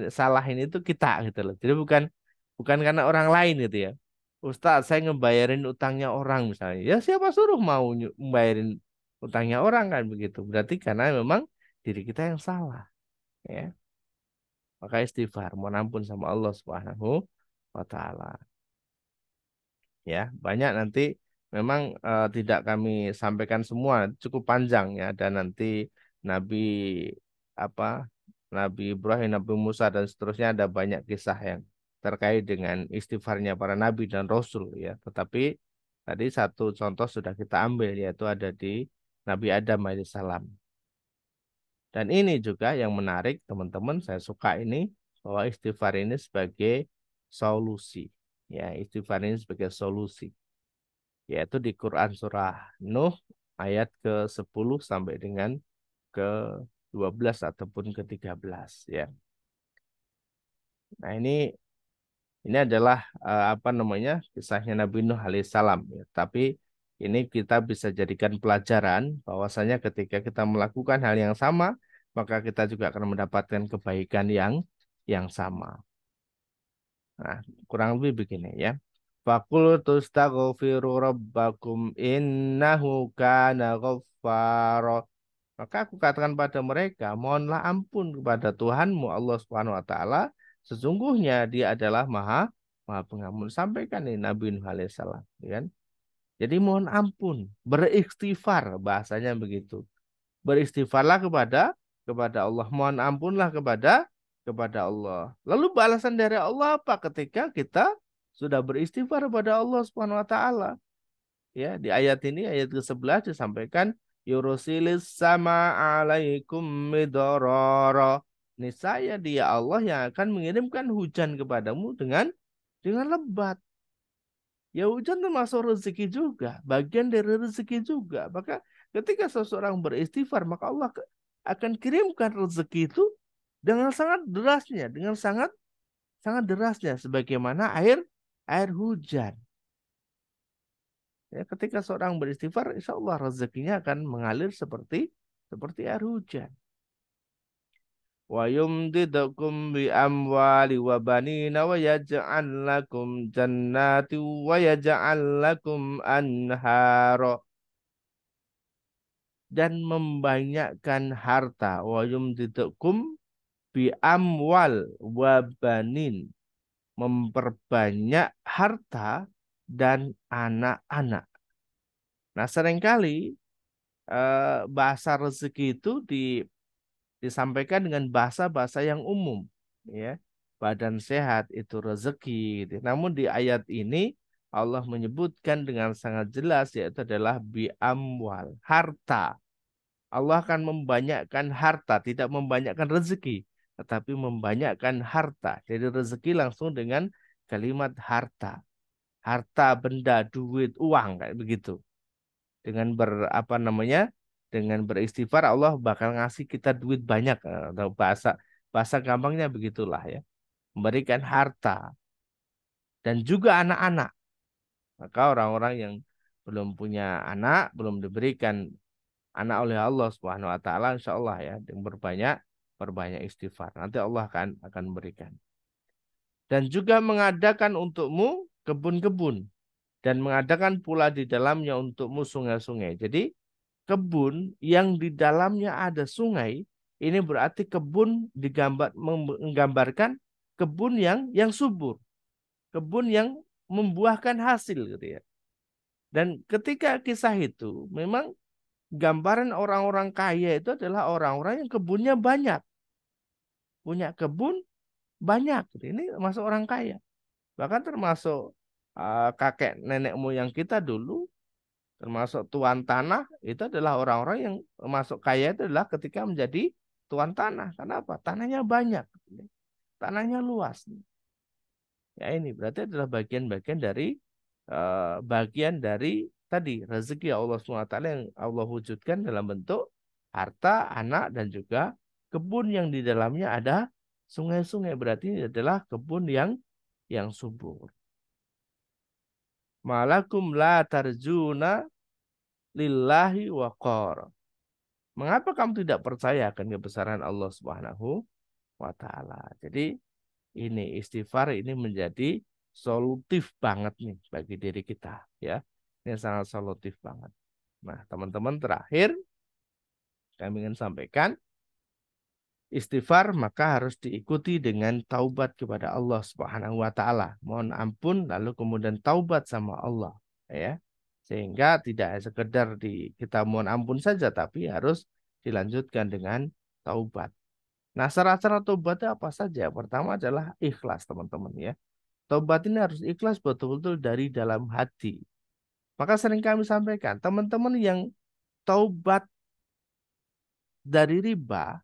salah ini tuh kita gitu loh. Jadi bukan bukan karena orang lain gitu ya. Ustaz, saya ngebayarin utangnya orang misalnya. Ya siapa suruh mau ngebayarin utangnya orang kan begitu. Berarti karena memang diri kita yang salah, ya. Maka istighfar, mohon ampun sama Allah Subhanahu wa taala. Ya, banyak nanti memang tidak kami sampaikan semua, cukup panjang ya, dan nanti Nabi apa Nabi Ibrahim, Nabi Musa dan seterusnya ada banyak kisah yang terkait dengan istighfarnya para nabi dan rasul ya. Tetapi tadi satu contoh sudah kita ambil yaitu ada di Nabi Adam alaihissalam. Dan ini juga yang menarik teman-teman, saya suka ini bahwa istighfar ini sebagai solusi. Ya, istighfar ini sebagai solusi. Yaitu di Quran surah Nuh ayat ke-10 sampai dengan ke-12 ataupun ke-13 ya. Nah, ini adalah apa namanya? Kisahnya Nabi Nuh alaihissalam ya. Tapi ini kita bisa jadikan pelajaran bahwasanya ketika kita melakukan hal yang sama, maka kita juga akan mendapatkan kebaikan yang sama. Nah, kurang lebih begini ya. Faqultu astaghfiru rabbakum innahu kana ghaffara. Maka aku katakan pada mereka, mohonlah ampun kepada Tuhanmu Allah Subhanahu wa taala, sesungguhnya Dia adalah Maha Maha Pengampun. Sampaikan nih Nabi Nuh alaihissalam, ya kan? Jadi mohon ampun, beristighfar bahasanya begitu. Beristighfarlah kepada Allah, mohon ampunlah kepada Allah. Lalu balasan dari Allah apa ketika kita sudah beristighfar kepada Allah Subhanahu wa taala? Ya, di ayat ini ayat ke-11 disampaikan yurusilis sama alaikum midororo. Niscaya Dia Allah yang akan mengirimkan hujan kepadamu dengan lebat. Ya hujan termasuk rezeki juga, bagian dari rezeki juga. Maka ketika seseorang beristighfar, maka Allah akan kirimkan rezeki itu dengan sangat derasnya, dengan sangat sangat derasnya, sebagaimana air hujan. Ya, ketika seorang beristighfar, insya Allah rezekinya akan mengalir seperti air hujan. Wa yumdidukum bi amwali wa banina wa yaj'al lakum jannati wa yaj'al lakum anhara, dan membanyakkan harta. Wa yumdidukum bi amwal wa banin, memperbanyak harta dan anak-anak. Nah, seringkali bahasa rezeki itu disampaikan dengan bahasa-bahasa yang umum, ya. Badan sehat itu rezeki, gitu. Namun di ayat ini Allah menyebutkan dengan sangat jelas yaitu adalah bi amwal, harta. Allah akan membanyakkan harta, tidak membanyakkan rezeki, tetapi membanyakkan harta. Jadi rezeki langsung dengan kalimat harta. Harta, benda, duit, uang kayak begitu. Dengan apa namanya? Dengan beristighfar Allah bakal ngasih kita duit banyak, atau bahasa bahasa gampangnya begitulah ya. Memberikan harta dan juga anak-anak. Maka orang-orang yang belum punya anak, belum diberikan anak oleh Allah Subhanahu wa taala, insya Allah ya, yang berbanyak istighfar. Nanti Allah akan memberikan. Dan juga mengadakan untukmu kebun-kebun dan mengadakan pula di dalamnya untukmu sungai-sungai. Jadi kebun yang di dalamnya ada sungai, ini berarti kebun menggambarkan kebun yang subur, kebun yang membuahkan hasil gitu ya. Dan ketika kisah itu memang gambaran orang-orang kaya itu adalah orang-orang yang kebunnya banyak, punya kebun banyak gitu. Ini masuk orang kaya. Bahkan termasuk kakek nenek moyang kita dulu, termasuk tuan tanah, itu adalah orang-orang yang masuk kaya itu adalah ketika menjadi tuan tanah. Kenapa? Tanahnya banyak, tanahnya luas. Ya ini berarti adalah bagian dari tadi rezeki Allah SWT yang Allah wujudkan dalam bentuk harta, anak, dan juga kebun yang di dalamnya ada sungai-sungai. Berarti ini adalah kebun yang subur. Malakum la tarjuna lillahi waqar. Mengapa kamu tidak percaya akan kebesaran Allah Subhanahu wa taala? Jadi ini istighfar ini menjadi solutif banget nih bagi diri kita ya. Ini sangat solutif banget. Nah, teman-teman, terakhir kami ingin sampaikan istighfar maka harus diikuti dengan taubat kepada Allah Subhanahu wa taala. Mohon ampun lalu kemudian taubat sama Allah ya. Sehingga tidak sekedar kita mohon ampun saja tapi harus dilanjutkan dengan taubat. Nah, syarat-syarat taubat itu apa saja? Pertama adalah ikhlas, teman-teman ya. Taubat ini harus ikhlas betul-betul dari dalam hati. Maka sering kami sampaikan, teman-teman yang taubat dari riba,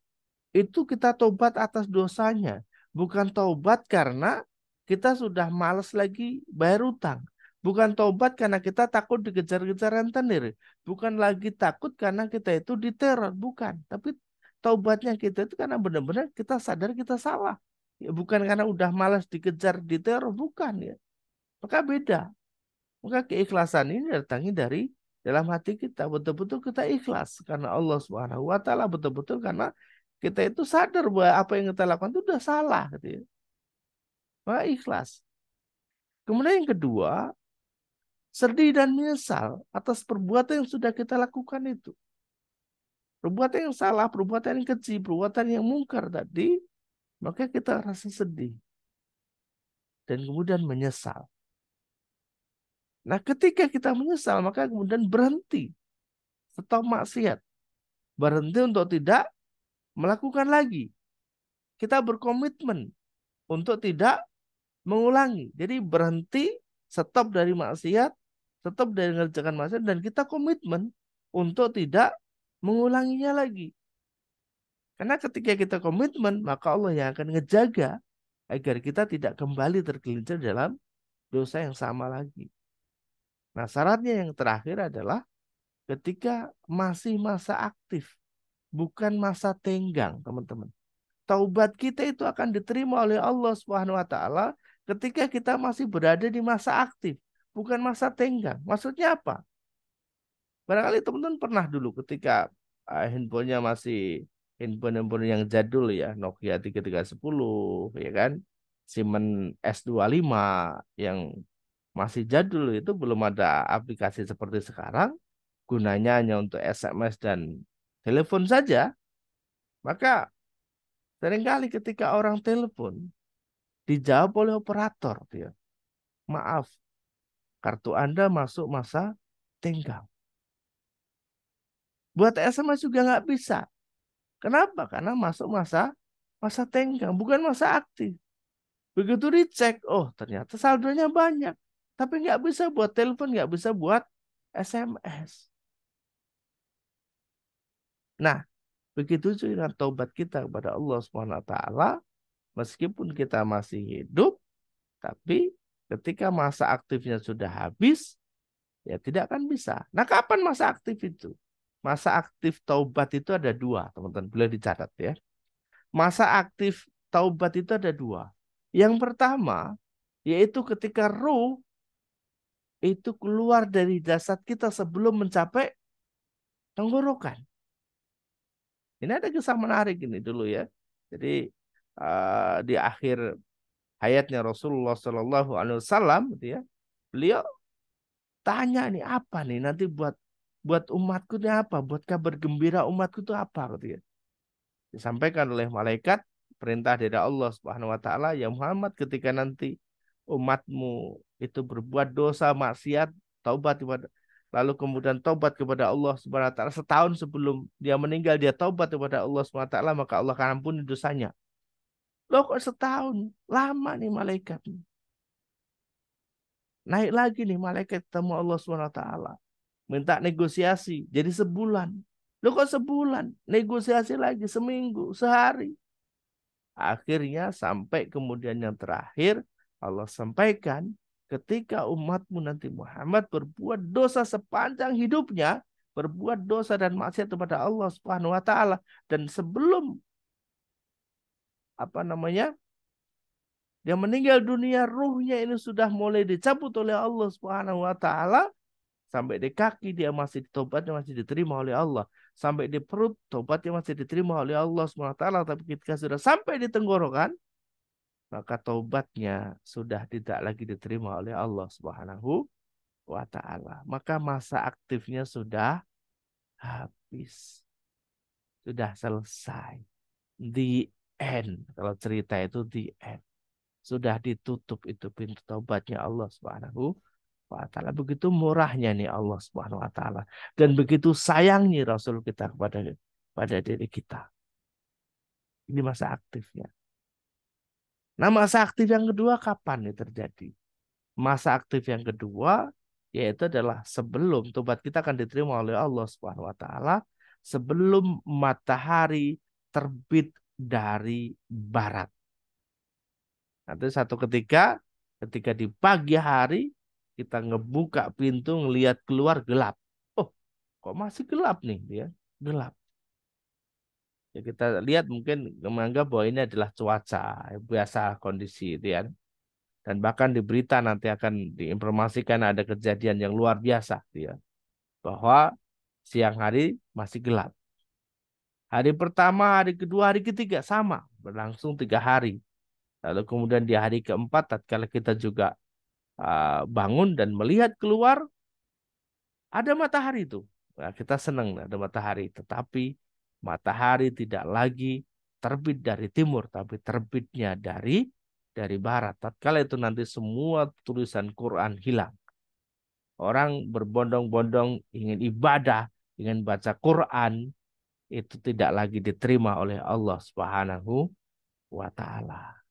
itu kita taubat atas dosanya. Bukan taubat karena kita sudah malas lagi bayar utang. Bukan taubat karena kita takut dikejar-kejar rentenir. Bukan lagi takut karena kita itu diteror. Bukan. Tapi taubatnya kita itu karena benar-benar kita sadar kita salah. Ya, bukan karena udah malas dikejar diteror. Bukan ya. Maka beda. Maka keikhlasan ini datangnya dari dalam hati kita. Betul-betul kita ikhlas. Karena Allah Subhanahu wa taala, betul-betul karena kita itu sadar bahwa apa yang kita lakukan itu udah salah gitu ya. Maka ikhlas. Kemudian yang kedua, sedih dan menyesal atas perbuatan yang sudah kita lakukan itu. Perbuatan yang salah, perbuatan yang keji, perbuatan yang mungkar tadi, maka kita rasa sedih. Dan kemudian menyesal. Nah, ketika kita menyesal, maka kemudian berhenti. Stop maksiat. Berhenti untuk tidak melakukan lagi. Kita berkomitmen untuk tidak mengulangi. Jadi berhenti, stop dari maksiat, stop dari mengerjakan maksiat, dan kita komitmen untuk tidak mengulanginya lagi. Karena ketika kita komitmen, maka Allah yang akan ngejaga agar kita tidak kembali tergelincir dalam dosa yang sama lagi. Nah, syaratnya yang terakhir adalah ketika masih masa aktif, bukan masa tenggang, teman-teman. Taubat kita itu akan diterima oleh Allah Subhanahu wa taala ketika kita masih berada di masa aktif, bukan masa tenggang. Maksudnya apa? Barangkali teman-teman pernah dulu ketika handphonenya masih handphone yang jadul ya, Nokia 3310 ya kan, Siemens S25 yang masih jadul itu belum ada aplikasi seperti sekarang, gunanya hanya untuk SMS dan telepon saja. Maka seringkali ketika orang telepon dijawab oleh operator dia, maaf, kartu Anda masuk masa tenggang. Buat SMS juga nggak bisa. Kenapa? Karena masuk masa tenggang, bukan masa aktif. Begitu dicek, oh ternyata saldonya banyak. Tapi nggak bisa buat telepon, nggak bisa buat SMS. Nah, begitu juga dengan taubat kita kepada Allah SWT, meskipun kita masih hidup, tapi ketika masa aktifnya sudah habis, ya tidak akan bisa. Nah, kapan masa aktif itu? Masa aktif taubat itu ada dua, teman-teman. Boleh dicatat ya. Masa aktif taubat itu ada dua. Yang pertama, yaitu ketika ruh itu keluar dari jasad kita sebelum mencapai tenggorokan. Ini ada kisah menarik ini dulu ya. Jadi di akhir hayatnya Rasulullah Shallallahu Alaihi Wasallam, gitu ya, beliau tanya nih apa nih nanti buat umatku ini apa, buat kabar gembira umatku itu apa, gitu ya. Disampaikan oleh malaikat perintah dari Allah Subhanahu Wa Taala, ya Muhammad, ketika nanti umatmu itu berbuat dosa maksiat, taubat kepada, lalu kemudian taubat kepada Allah Subhanahu Wa Taala setahun sebelum dia meninggal, dia taubat kepada Allah Subhanahu Wa Taala, maka Allah akan ampuni dosanya. Loh kok setahun? Lama nih malaikat. Naik lagi nih malaikat ketemu Allah SWT. Minta negosiasi. Jadi sebulan. Loh kok sebulan? Negosiasi lagi seminggu, sehari. Akhirnya sampai kemudian yang terakhir Allah sampaikan, ketika umatmu nanti Muhammad berbuat dosa sepanjang hidupnya, berbuat dosa dan maksiat kepada Allah Subhanahu wa taala, dan sebelum dia meninggal dunia, ruhnya ini sudah mulai dicabut oleh Allah Subhanahu wa taala, sampai di kaki dia masih ditobatnya masih diterima oleh Allah. sampai di perut, tobatnya masih diterima oleh Allah SWT. Tapi ketika sudah sampai di tenggorokan, maka taubatnya sudah tidak lagi diterima oleh Allah Subhanahu wa Ta'ala. Maka masa aktifnya sudah habis, sudah selesai. The end. Kalau cerita itu the end. Sudah ditutup itu pintu taubatnya Allah Subhanahu wa Ta'ala. Begitu murahnya nih Allah Subhanahu wa Ta'ala. Dan begitu sayangnya Rasul kita pada diri kita. Ini masa aktifnya. Nah, masa aktif yang kedua kapan ini terjadi? Masa aktif yang kedua yaitu adalah sebelum tobat kita akan diterima oleh Allah Subhanahu wa Ta'ala, sebelum matahari terbit dari barat. Nanti satu ketika di pagi hari kita ngebuka pintu ngelihat keluar gelap. Oh, kok masih gelap nih dia? Gelap. Ya kita lihat mungkin menganggap bahwa ini adalah cuaca biasa kondisi itu ya. Dan bahkan di berita nanti akan diinformasikan ada kejadian yang luar biasa ya. Bahwa siang hari masih gelap. Hari pertama, hari kedua, hari ketiga sama, berlangsung 3 hari. Lalu kemudian di hari keempat, tatkala kita juga bangun dan melihat keluar, ada matahari itu. Nah, kita senang ada matahari, tetapi matahari tidak lagi terbit dari timur, tapi terbitnya dari barat. Tatkala itu nanti semua tulisan Quran hilang. Orang berbondong-bondong ingin ibadah, ingin baca Quran, itu tidak lagi diterima oleh Allah Subhanahu wa Ta'ala.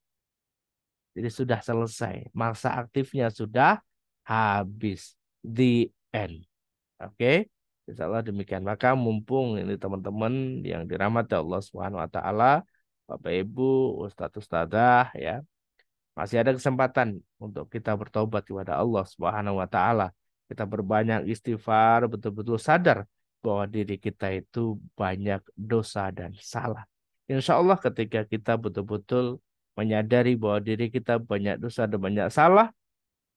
Jadi sudah selesai. Masa aktifnya sudah habis. The end. Oke. Insya Allah demikian. Maka mumpung ini teman-teman yang dirahmati Allah Subhanahu wa Ta'ala, Bapak Ibu, Ustadz Ustadzah ya, masih ada kesempatan untuk kita bertobat kepada Allah Subhanahu wa Ta'ala. Kita berbanyak istighfar, betul-betul sadar bahwa diri kita itu banyak dosa dan salah. Insya Allah ketika kita betul-betul menyadari bahwa diri kita banyak dosa dan banyak salah,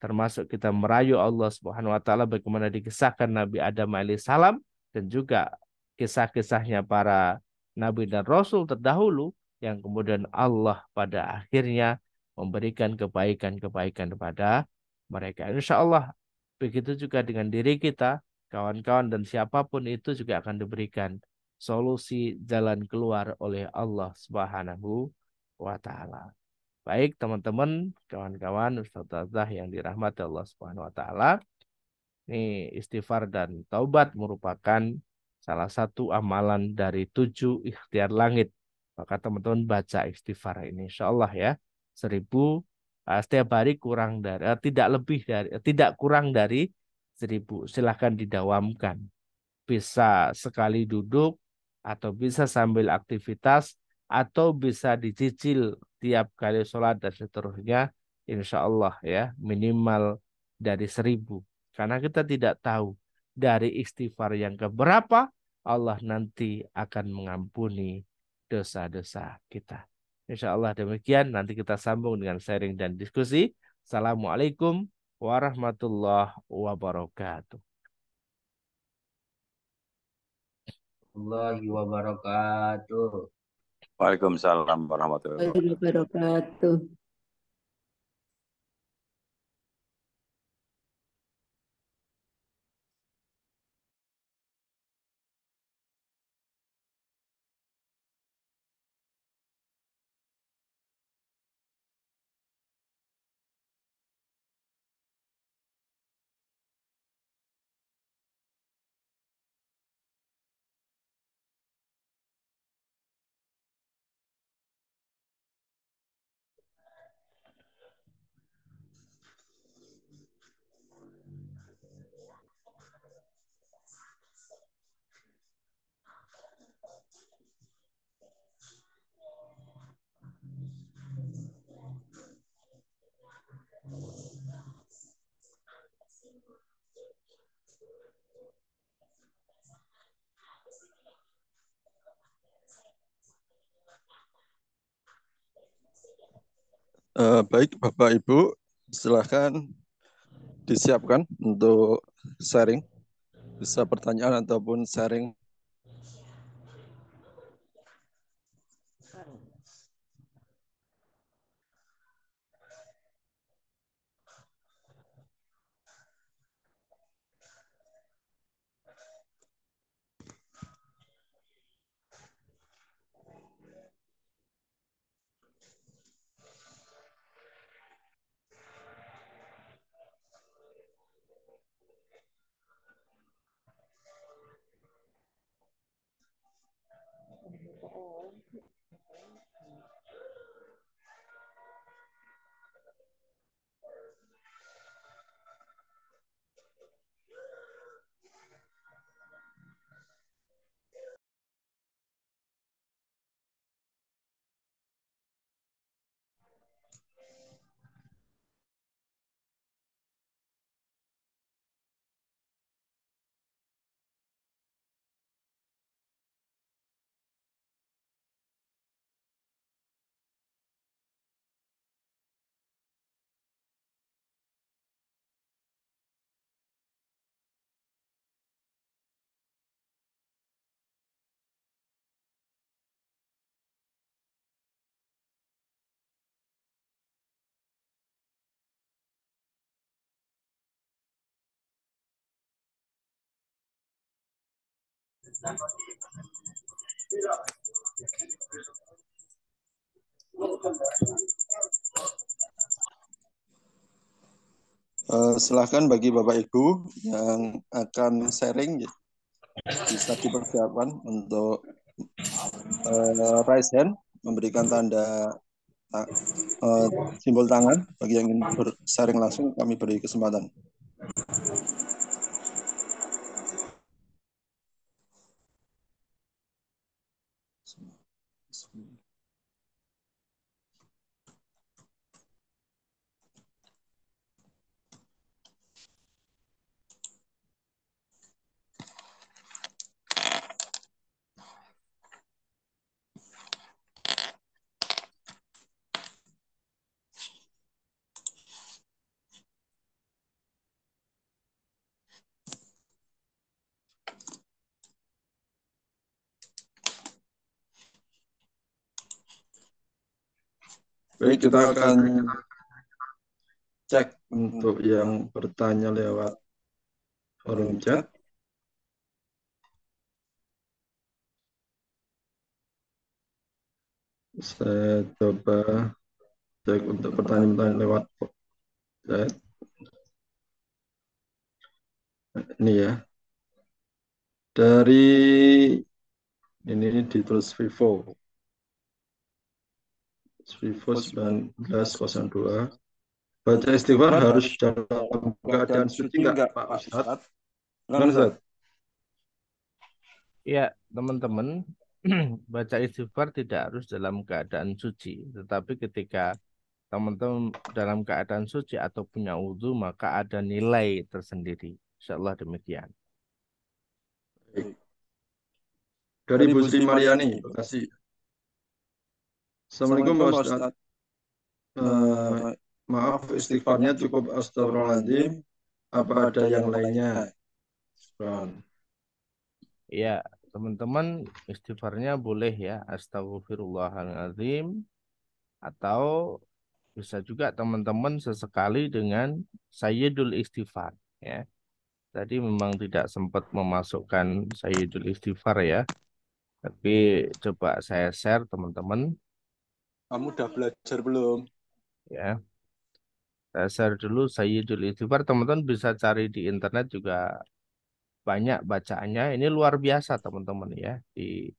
termasuk kita merayu Allah Subhanahu wa Ta'ala bagaimana dikisahkan Nabi Adam alaihissalam dan juga kisah-kisahnya para nabi dan rasul terdahulu yang kemudian Allah pada akhirnya memberikan kebaikan-kebaikan kepada mereka. Insya Allah begitu juga dengan diri kita, kawan-kawan dan siapapun itu juga akan diberikan solusi jalan keluar oleh Allah Subhanahu wa Ta'ala. Baik teman-teman, kawan-kawan, ustazah yang dirahmati Allah Subhanahu wa Ta'ala. Ini istighfar dan taubat merupakan salah satu amalan dari 7 ikhtiar langit. Maka teman-teman baca istighfar ini insya Allah ya. 1000 setiap hari kurang dari tidak lebih dari tidak kurang dari 1000. Silahkan didawamkan. Bisa sekali duduk atau bisa sambil aktivitas atau bisa dicicil tiap kali sholat dan seterusnya, insya Allah ya minimal dari 1000. Karena kita tidak tahu dari istighfar yang keberapa Allah nanti akan mengampuni dosa-dosa kita. Insya Allah demikian. Nanti kita sambung dengan sharing dan diskusi. Assalamualaikum warahmatullahi wabarakatuh. Warahmatullahi wabarakatuh. Waalaikumsalam warahmatullahi wabarakatuh. Baik Bapak Ibu, silahkan disiapkan untuk sharing, bisa pertanyaan ataupun sharing Silahkan bagi Bapak Ibu yang akan sharing bisa dipersiapkan untuk raise hand, memberikan tanda simbol tangan. Bagi yang ingin sharing langsung, kami beri kesempatan. Baik, kita akan cek untuk yang bertanya lewat forum chat. Saya coba cek untuk pertanyaan-pertanyaan lewat chat. Ini ya. Dari ini ditulis Vivo. Vivo 1902. Baca istighfar harus dalam keadaan suci enggak, Pak Ustadz? Gimana, Ustadz? Ya, teman-teman, baca istighfar tidak harus dalam keadaan suci, tetapi ketika teman-teman dalam keadaan suci atau punya wudhu, maka ada nilai tersendiri. Insya Allah demikian. Dari Bu Sri Mariani, terima kasih. Assalamualaikum Pak Ustadz. Maaf, istighfarnya cukup astagfirullahaladzim. Apa ada yang lainnya? Ya, teman-teman, istighfarnya boleh ya, astagfirullahaladzim, atau bisa juga teman-teman sesekali dengan Sayyidul Istighfar ya. Tadi memang tidak sempat memasukkan Sayyidul Istighfar ya. Tapi coba saya share teman-teman Kamu udah belajar belum? ya. Saya share dulu Sayyidul Istighfar, teman-teman bisa cari di internet juga banyak bacaannya. Ini luar biasa teman-teman ya. Di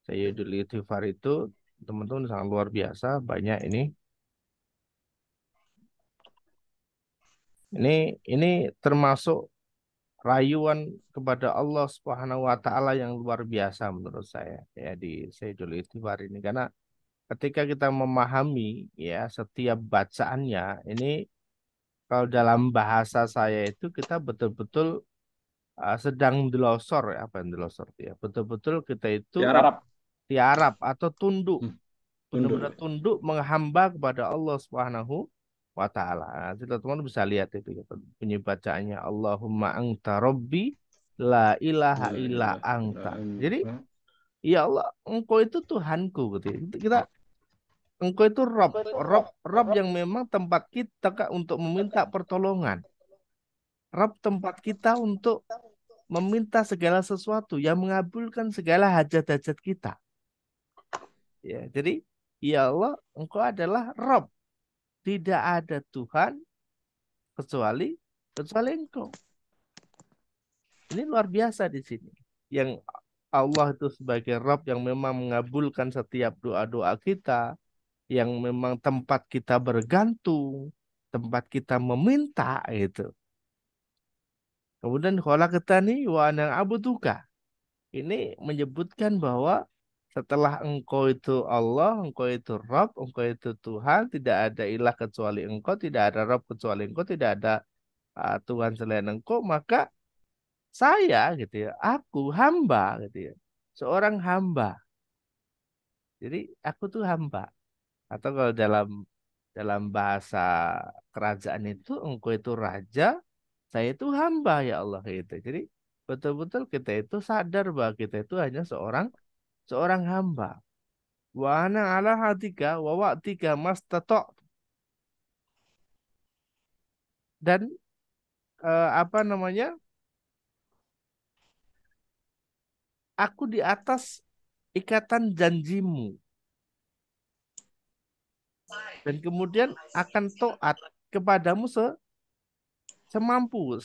Sayyidul Istighfar itu teman-teman sangat luar biasa, banyak ini. Ini termasuk rayuan kepada Allah Subhanahu wa taala yang luar biasa menurut saya ya di Sayyidul Istighfar ini, karena ketika kita memahami ya setiap bacaannya ini, kalau dalam bahasa saya itu kita betul-betul sedang delosor ya, apa yang delosor itu ya, betul-betul kita itu tiarap atau tunduk, benar-benar tunduk menghamba kepada Allah Subhanahu wa taala. Nah, teman-teman bisa lihat itu ya, bunyi bacaannya Allahumma anta rabbi la ilaha illa anta. Jadi ya Allah, engkau itu Tuhanku gitu ya. Kita engkau itu Rob yang memang tempat kita Kak, untuk meminta pertolongan. Rob tempat kita untuk meminta segala sesuatu, yang mengabulkan segala hajat-hajat kita. Ya, jadi ya Allah, engkau adalah Rob. Tidak ada Tuhan kecuali engkau. Ini luar biasa di sini. Yang Allah itu sebagai Rabb yang memang mengabulkan setiap doa-doa kita, yang memang tempat kita bergantung, tempat kita meminta itu. Kemudian khalaqtani wa ana abuduka. Ini menyebutkan bahwa setelah engkau itu Allah, engkau itu Rabb, engkau itu Tuhan, tidak ada ilah kecuali engkau, tidak ada Rabb kecuali engkau, tidak ada Tuhan selain engkau, maka saya gitu ya, aku hamba gitu ya, seorang hamba. Jadi aku tuh hamba. Atau kalau dalam dalam bahasa kerajaan itu engkau itu raja, saya itu hamba ya Allah gitu. Jadi betul-betul kita itu sadar bahwa kita itu hanya seorang seorang hamba. Wa ana ala hadika wa wa'tika mastato'. Dan apa namanya? Aku di atas ikatan janjimu dan kemudian akan taat kepadamu semampu,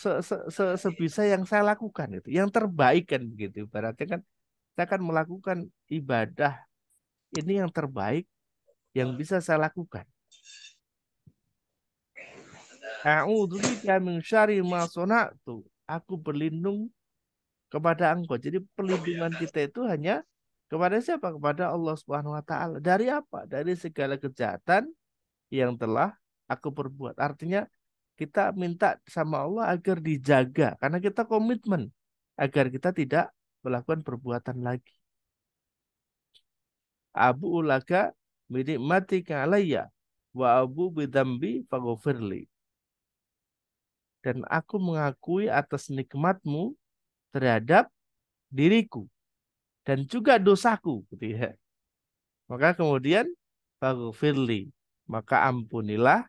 sebisa yang saya lakukan itu, yang terbaik kan begitu. Berarti kan saya akan melakukan ibadah ini yang terbaik yang bisa saya lakukan. A'udzubika min syarri ma sana'tu. Aku berlindung kepada engkau. Jadi perlindungan kita itu hanya kepada siapa? Kepada Allah Subhanahu wa taala. Dari apa? Dari segala kejahatan yang telah aku perbuat. Artinya kita minta sama Allah agar dijaga karena kita komitmen agar kita tidak melakukan perbuatan lagi. Abu ulaka binikmatika alayya wa abu bidambi faghfirli. Dan aku mengakui atas nikmatmu terhadap diriku dan juga dosaku gitu ya. Maka kemudian faghfirli, maka ampunilah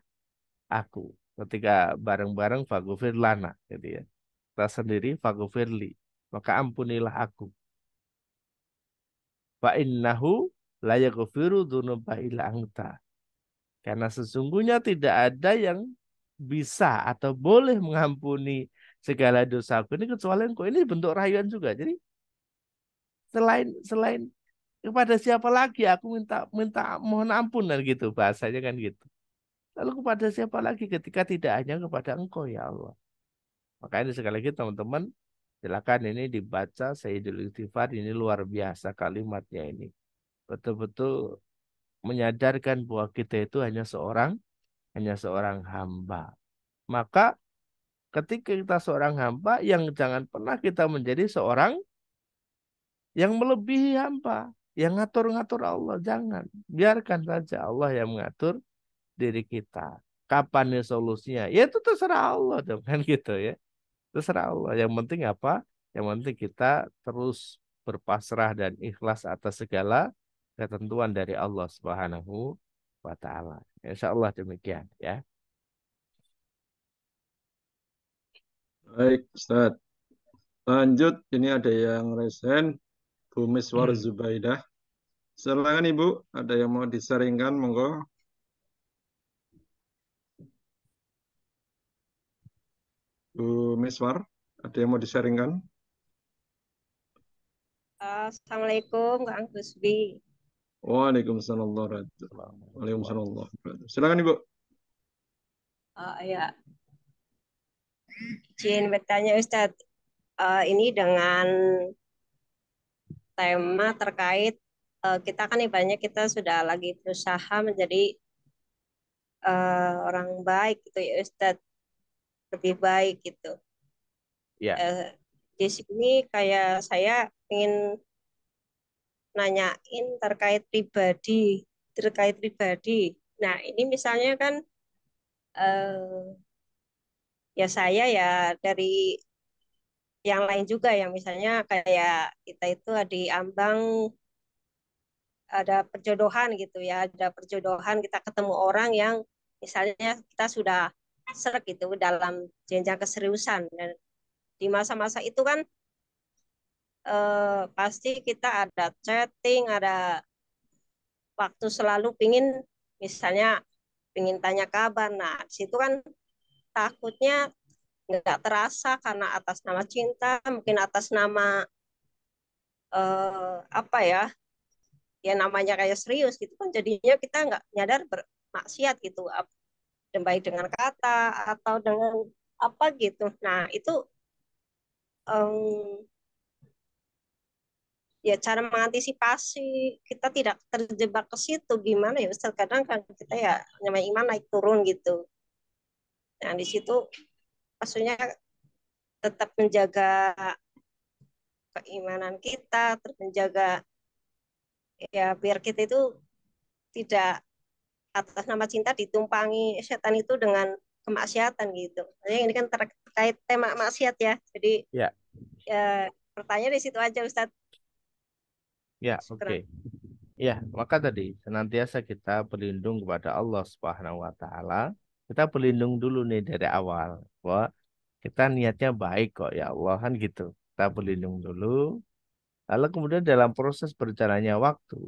aku. Ketika bareng-bareng faghfir lana gitu ya. Kita sendiri faghfirli, maka ampunilah aku. Fa innahu la yaghfiru dzunuba illa anta. Karena sesungguhnya tidak ada yang bisa atau boleh mengampuni segala dosaku ini kecuali engkau. Ini bentuk rayuan juga. Jadi selain selain kepada siapa lagi aku minta minta mohon ampun dan gitu bahasanya kan gitu. Lalu kepada siapa lagi ketika tidak hanya kepada engkau ya Allah. Makanya sekali lagi teman-teman silakan ini dibaca Sayyidul Istighfar, ini luar biasa kalimatnya ini. Betul-betul menyadarkan bahwa kita itu hanya seorang hamba. Maka ketika kita seorang hamba, yang jangan pernah kita menjadi seorang yang melebihi hamba, yang ngatur-ngatur Allah. Jangan. Biarkan saja Allah yang mengatur diri kita. Kapan nih solusinya? Ya itu terserah Allah dong kan gitu ya. Terserah Allah. Yang penting apa? Yang penting kita terus berpasrah dan ikhlas atas segala ketentuan dari Allah Subhanahu wa taala. Insya Allah demikian ya. Baik, Ustaz. Lanjut, ini ada yang resen, Bu Miswar Zubaidah. Silakan Ibu, ada yang mau disaringkan, monggo. Bu Miswar, ada yang mau disaringkan? Assalamualaikum, Kang Gusbi. Waalaikumsalam warahmatullahi wabarakatuh. Waalaikumsalam warahmatullahi wabarakatuh. Silakan Ibu. Ya, izin bertanya Ustadz, ini dengan tema terkait kita kan ibaratnya kita sudah lagi berusaha menjadi orang baik gitu ya Ustadz, lebih baik gitu. Ya. Di sini kayak saya ingin nanyain terkait pribadi. Nah, ini misalnya kan ya saya ya dari yang lain juga yang misalnya kayak kita itu di ambang ada perjodohan gitu ya, ada perjodohan kita ketemu orang yang misalnya kita sudah serak gitu dalam jenjang keseriusan dan di masa-masa itu kan pasti kita ada chatting, ada waktu selalu pingin misalnya pingin tanya kabar. Nah, di situ kan takutnya nggak terasa karena atas nama cinta, mungkin atas nama apa ya, ya namanya kayak serius gitu kan, jadinya kita nggak nyadar bermaksiat gitu, baik dengan kata atau dengan apa gitu. Nah itu em, ya cara mengantisipasi kita tidak terjebak ke situ gimana ya Ustaz, kadang kan kita ya namanya iman naik turun gitu. Nah di situ maksudnya tetap menjaga keimanan kita, terus menjaga ya biar kita itu tidak atas nama cinta ditumpangi setan itu dengan kemaksiatan gitu. Jadi ini kan terkait tema maksiat ya. Jadi Ya, ya pertanyaan di situ aja Ustaz. ya, oke. Syukran. Ya, maka tadi senantiasa kita berlindung kepada Allah Subhanahu wa taala. Kita berlindung dulu nih dari awal bahwa kita niatnya baik kok ya Allah kan gitu. Kita berlindung dulu. Lalu kemudian dalam proses berjalannya waktu,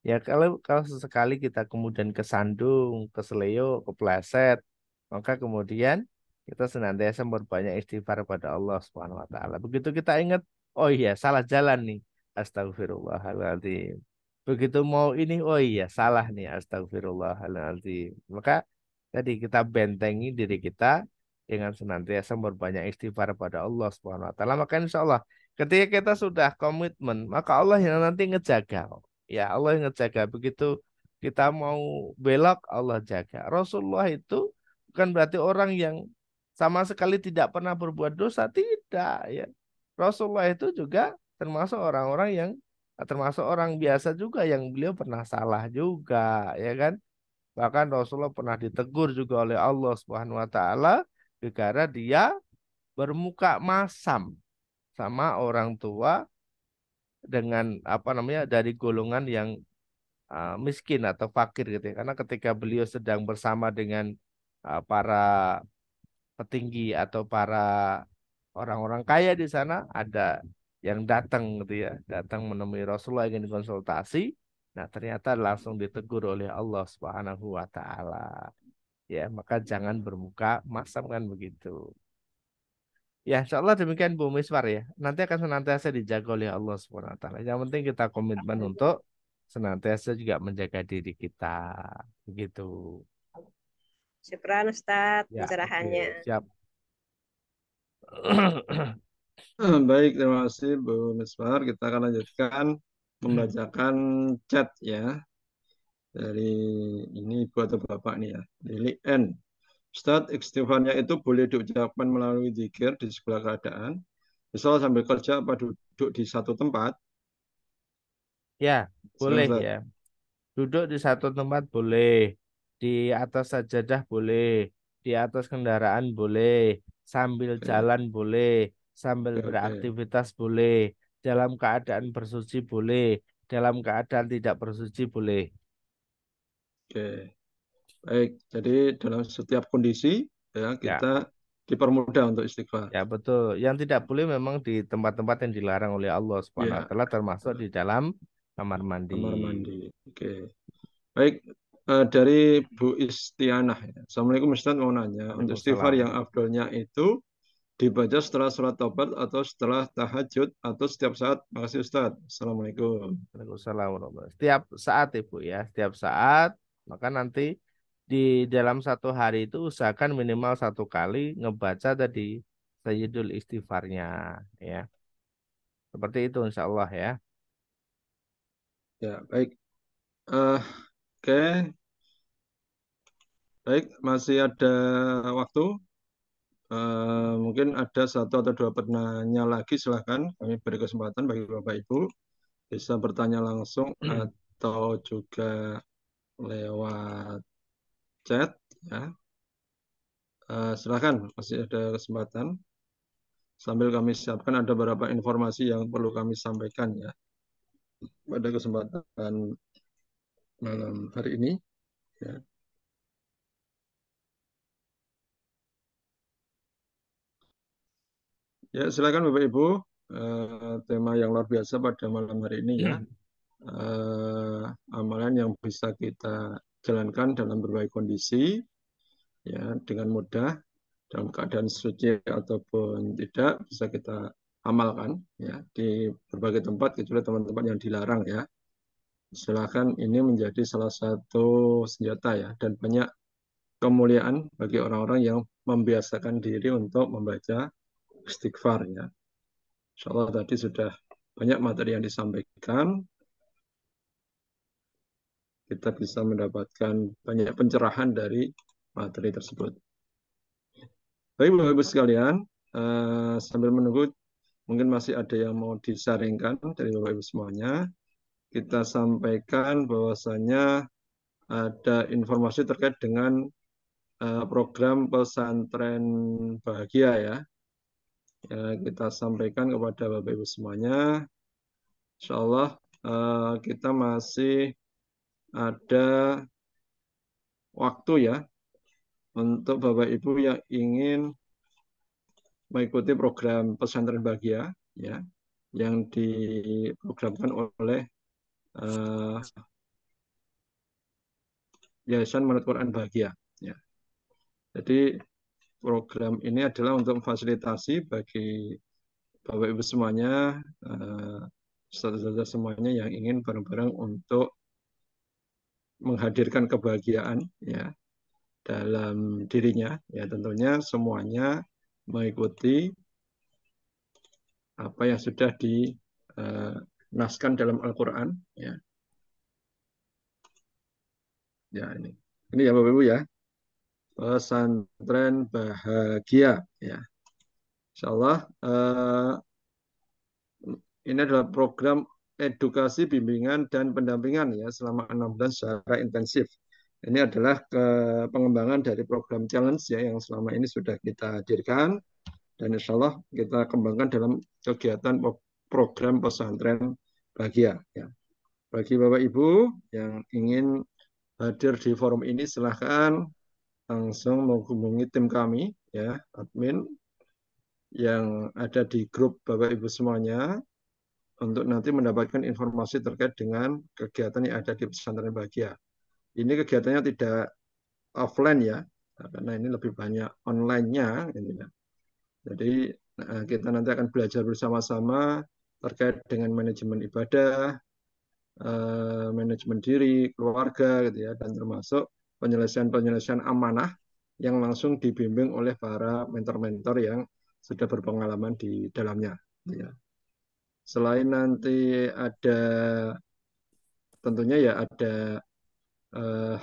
ya kalau sesekali kita kemudian kesandung, keseleo, kepleset, maka kemudian kita senantiasa berbanyak istighfar pada Allah Subhanahu wa taala. Begitu kita ingat, oh iya salah jalan nih. Astagfirullahaladzim. Begitu mau ini, oh iya salah nih. Astagfirullahaladzim. Maka tadi kita bentengi diri kita dengan senantiasa berbanyak istighfar pada Allah Subhanahu wa taala. Maka insya Allah ketika kita sudah komitmen, maka Allah yang nanti ngejaga. Ya Allah yang ngejaga. Begitu kita mau belok, Allah jaga. Rasulullah itu bukan berarti orang yang sama sekali tidak pernah berbuat dosa. Tidak ya. Rasulullah itu juga termasuk orang-orang yang termasuk orang biasa juga yang beliau pernah salah juga, ya kan? Bahkan Rasulullah pernah ditegur juga oleh Allah Subhanahu wa taala gara dia bermuka masam sama orang tua dengan apa namanya dari golongan yang miskin atau fakir gitu ya. Karena ketika beliau sedang bersama dengan para petinggi atau para orang-orang kaya di sana, ada yang datang gitu ya, datang menemui Rasulullah ingin konsultasi. Nah, ternyata langsung ditegur oleh Allah Subhanahu wa taala. Ya, maka jangan bermuka masam kan begitu. Ya, insya Allah demikian Bu Miswar ya. Nanti akan senantiasa dijaga oleh Allah Subhanahu wa taala. Yang penting kita komitmen untuk senantiasa juga menjaga diri kita. Begitu. Syukran Ustaz Ya, oke, pencerahannya. siap. Baik, terima kasih Bu Misbar. Kita akan lanjutkan membacakan chat ya. Dari ini Ibu atau Bapak nih ya. Lili N. Ustadz, istighfarnya itu boleh diucapkan melalui zikir di segala keadaan. Misal sambil kerja apa duduk di satu tempat. Ya, Silakan, boleh Ustadz. ya. Duduk di satu tempat boleh, di atas sajadah boleh, di atas kendaraan boleh, sambil Oke, jalan boleh, sambil oke, oke. beraktivitas boleh, dalam keadaan bersuci boleh, dalam keadaan tidak bersuci boleh. Oke. Baik, jadi dalam setiap kondisi ya Ya, kita dipermudah untuk istighfar. ya betul. Yang tidak boleh memang di tempat-tempat yang dilarang oleh Allah Subhanahu wa Ya, taala termasuk di dalam kamar mandi. kamar mandi. Oke. Baik, dari Bu Istianah ya. Assalamualaikum Ustaz, mau nanya, untuk istighfar Waalaikumsalam. yang afdolnya itu dibaca setelah sholat taubat atau setelah tahajud atau setiap saat? Makasih Ustaz. Assalamualaikum. Waalaikumsalam warahmatullahi wabarakatuh. Setiap saat Ibu ya, setiap saat. Maka nanti di dalam satu hari itu usahakan minimal satu kali ngebaca tadi Sayyidul Istighfarnya ya. Seperti itu insya Allah ya. Ya, baik. Oke, baik. Masih ada waktu. Mungkin ada satu atau dua penanya lagi. Silahkan kami beri kesempatan bagi Bapak Ibu bisa bertanya langsung atau juga lewat chat. Ya. Silahkan, masih ada kesempatan. Sambil kami siapkan ada beberapa informasi yang perlu kami sampaikan ya pada kesempatan malam hari ini. Ya, ya silakan Bapak Ibu. Tema yang luar biasa pada malam hari ini ya. Amalan yang bisa kita jalankan dalam berbagai kondisi ya dengan mudah dalam keadaan suci ataupun tidak bisa kita amalkan ya di berbagai tempat kecuali teman-teman yang dilarang ya. Silakan, ini menjadi salah satu senjata ya, dan banyak kemuliaan bagi orang-orang yang membiasakan diri untuk membaca istighfar ya. Insya Allah tadi sudah banyak materi yang disampaikan. Kita bisa mendapatkan banyak pencerahan dari materi tersebut. Baik Bapak Ibu sekalian, sambil menunggu mungkin masih ada yang mau disaringkan dari Bapak Ibu semuanya. Kita sampaikan bahwasanya ada informasi terkait dengan program pesantren bahagia ya. Kita sampaikan kepada Bapak Ibu semuanya. Insya Allah kita masih ada waktu ya untuk Bapak Ibu yang ingin mengikuti program pesantren bahagia ya, yang diprogramkan oleh Yayasan Manut Quran Bahagia ya. Jadi program ini adalah untuk memfasilitasi bagi Bapak Ibu semuanya, saudara-saudara semuanya yang ingin bareng-bareng untuk menghadirkan kebahagiaan ya dalam dirinya ya, tentunya semuanya mengikuti apa yang sudah dinaskan dalam Al-Quran ya. Ya ini ya Bapak Ibu ya, pesantren bahagia ya. Insya Allah ini adalah program edukasi, bimbingan, dan pendampingan ya selama 6 bulan secara intensif. Ini adalah pengembangan dari program challenge ya yang selama ini sudah kita hadirkan, dan insya Allah kita kembangkan dalam kegiatan program pesantren bahagia ya. Bagi Bapak Ibu yang ingin hadir di forum ini, silahkan langsung menghubungi tim kami ya, admin yang ada di grup Bapak Ibu semuanya, untuk nanti mendapatkan informasi terkait dengan kegiatan yang ada di pesantren bahagia. Ini kegiatannya tidak offline ya, karena ini lebih banyak online-nya. Jadi kita nanti akan belajar bersama-sama terkait dengan manajemen ibadah, manajemen diri, keluarga, gitu ya, dan termasuk penyelesaian amanah yang langsung dibimbing oleh para mentor-mentor yang sudah berpengalaman di dalamnya. Gitu ya. Selain nanti ada tentunya ya ada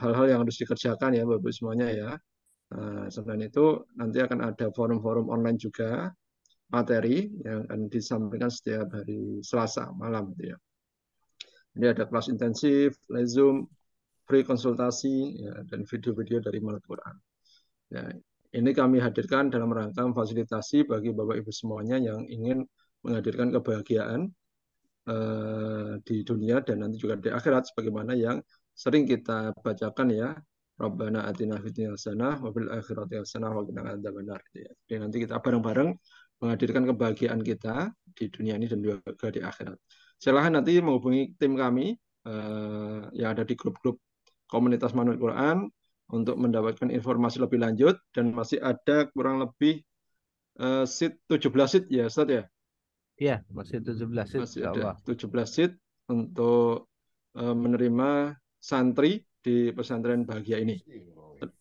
hal-hal yang harus dikerjakan ya Bapak semuanya ya. Selain itu nanti akan ada forum-forum online juga, materi yang akan disampaikan setiap hari Selasa malam gitu ya. Ini ada kelas intensif, live Zoom, free konsultasi ya, dan video-video dari Manut Quran. Ya, ini kami hadirkan dalam rangka memfasilitasi bagi Bapak Ibu semuanya yang ingin menghadirkan kebahagiaan di dunia dan nanti juga di akhirat, sebagaimana yang sering kita bacakan ya, Rabbana atina fid dunya hasanah wa fil akhirati hasanah wa qina adzabannar. Jadi nanti kita bareng-bareng menghadirkan kebahagiaan kita di dunia ini dan juga di akhirat. Silahkan nanti menghubungi tim kami yang ada di grup-grup komunitas Manut Quran untuk mendapatkan informasi lebih lanjut, dan masih ada kurang lebih 17 seat ya Ustaz ya. Iya, masih 17 seat, Masih insya ada Allah. 17 seat untuk menerima santri di pesantren bahagia ini.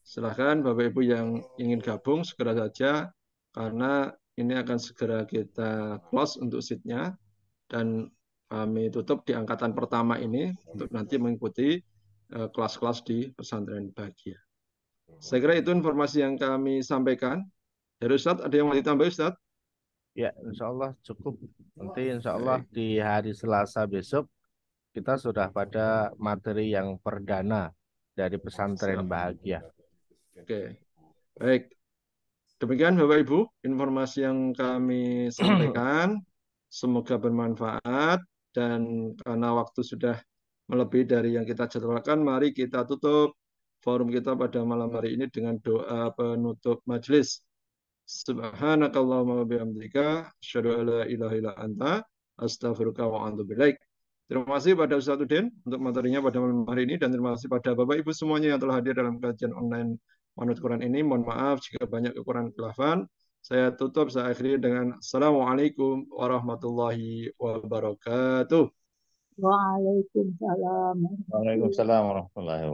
Silahkan Bapak Ibu yang ingin gabung segera saja, karena ini akan segera kita close untuk seatnya, dan kami tutup di angkatan pertama ini untuk nanti mengikuti kelas-kelas di pesantren bahagia. Saya kira itu informasi yang kami sampaikan. Dari Ustadz, ada yang mau ditambah Ustadz? Ya, insya Allah cukup. Nanti insya Allah di hari Selasa besok kita sudah pada materi yang perdana dari pesantren bahagia. Oke, baik. Demikian Bapak Ibu, informasi yang kami sampaikan. Semoga bermanfaat, dan karena waktu sudah melebihi dari yang kita jadwalkan, mari kita tutup forum kita pada malam hari ini dengan doa penutup majelis. Subhanakallahumma wa bihamdika asyhadu an la ilaha illa anta astaghfiruka wa atubu ilaik. Terima kasih pada Ustaz Udin untuk materinya pada malam hari ini, dan terima kasih pada Bapak Ibu semuanya yang telah hadir dalam kajian online Manut Quran ini. Mohon maaf jika banyak kekurangan khilafan. Saya tutup, saya akhiri dengan Assalamualaikum warahmatullahi wabarakatuh. Waalaikumsalam. Waalaikumsalam warahmatullahi wabarakatuh.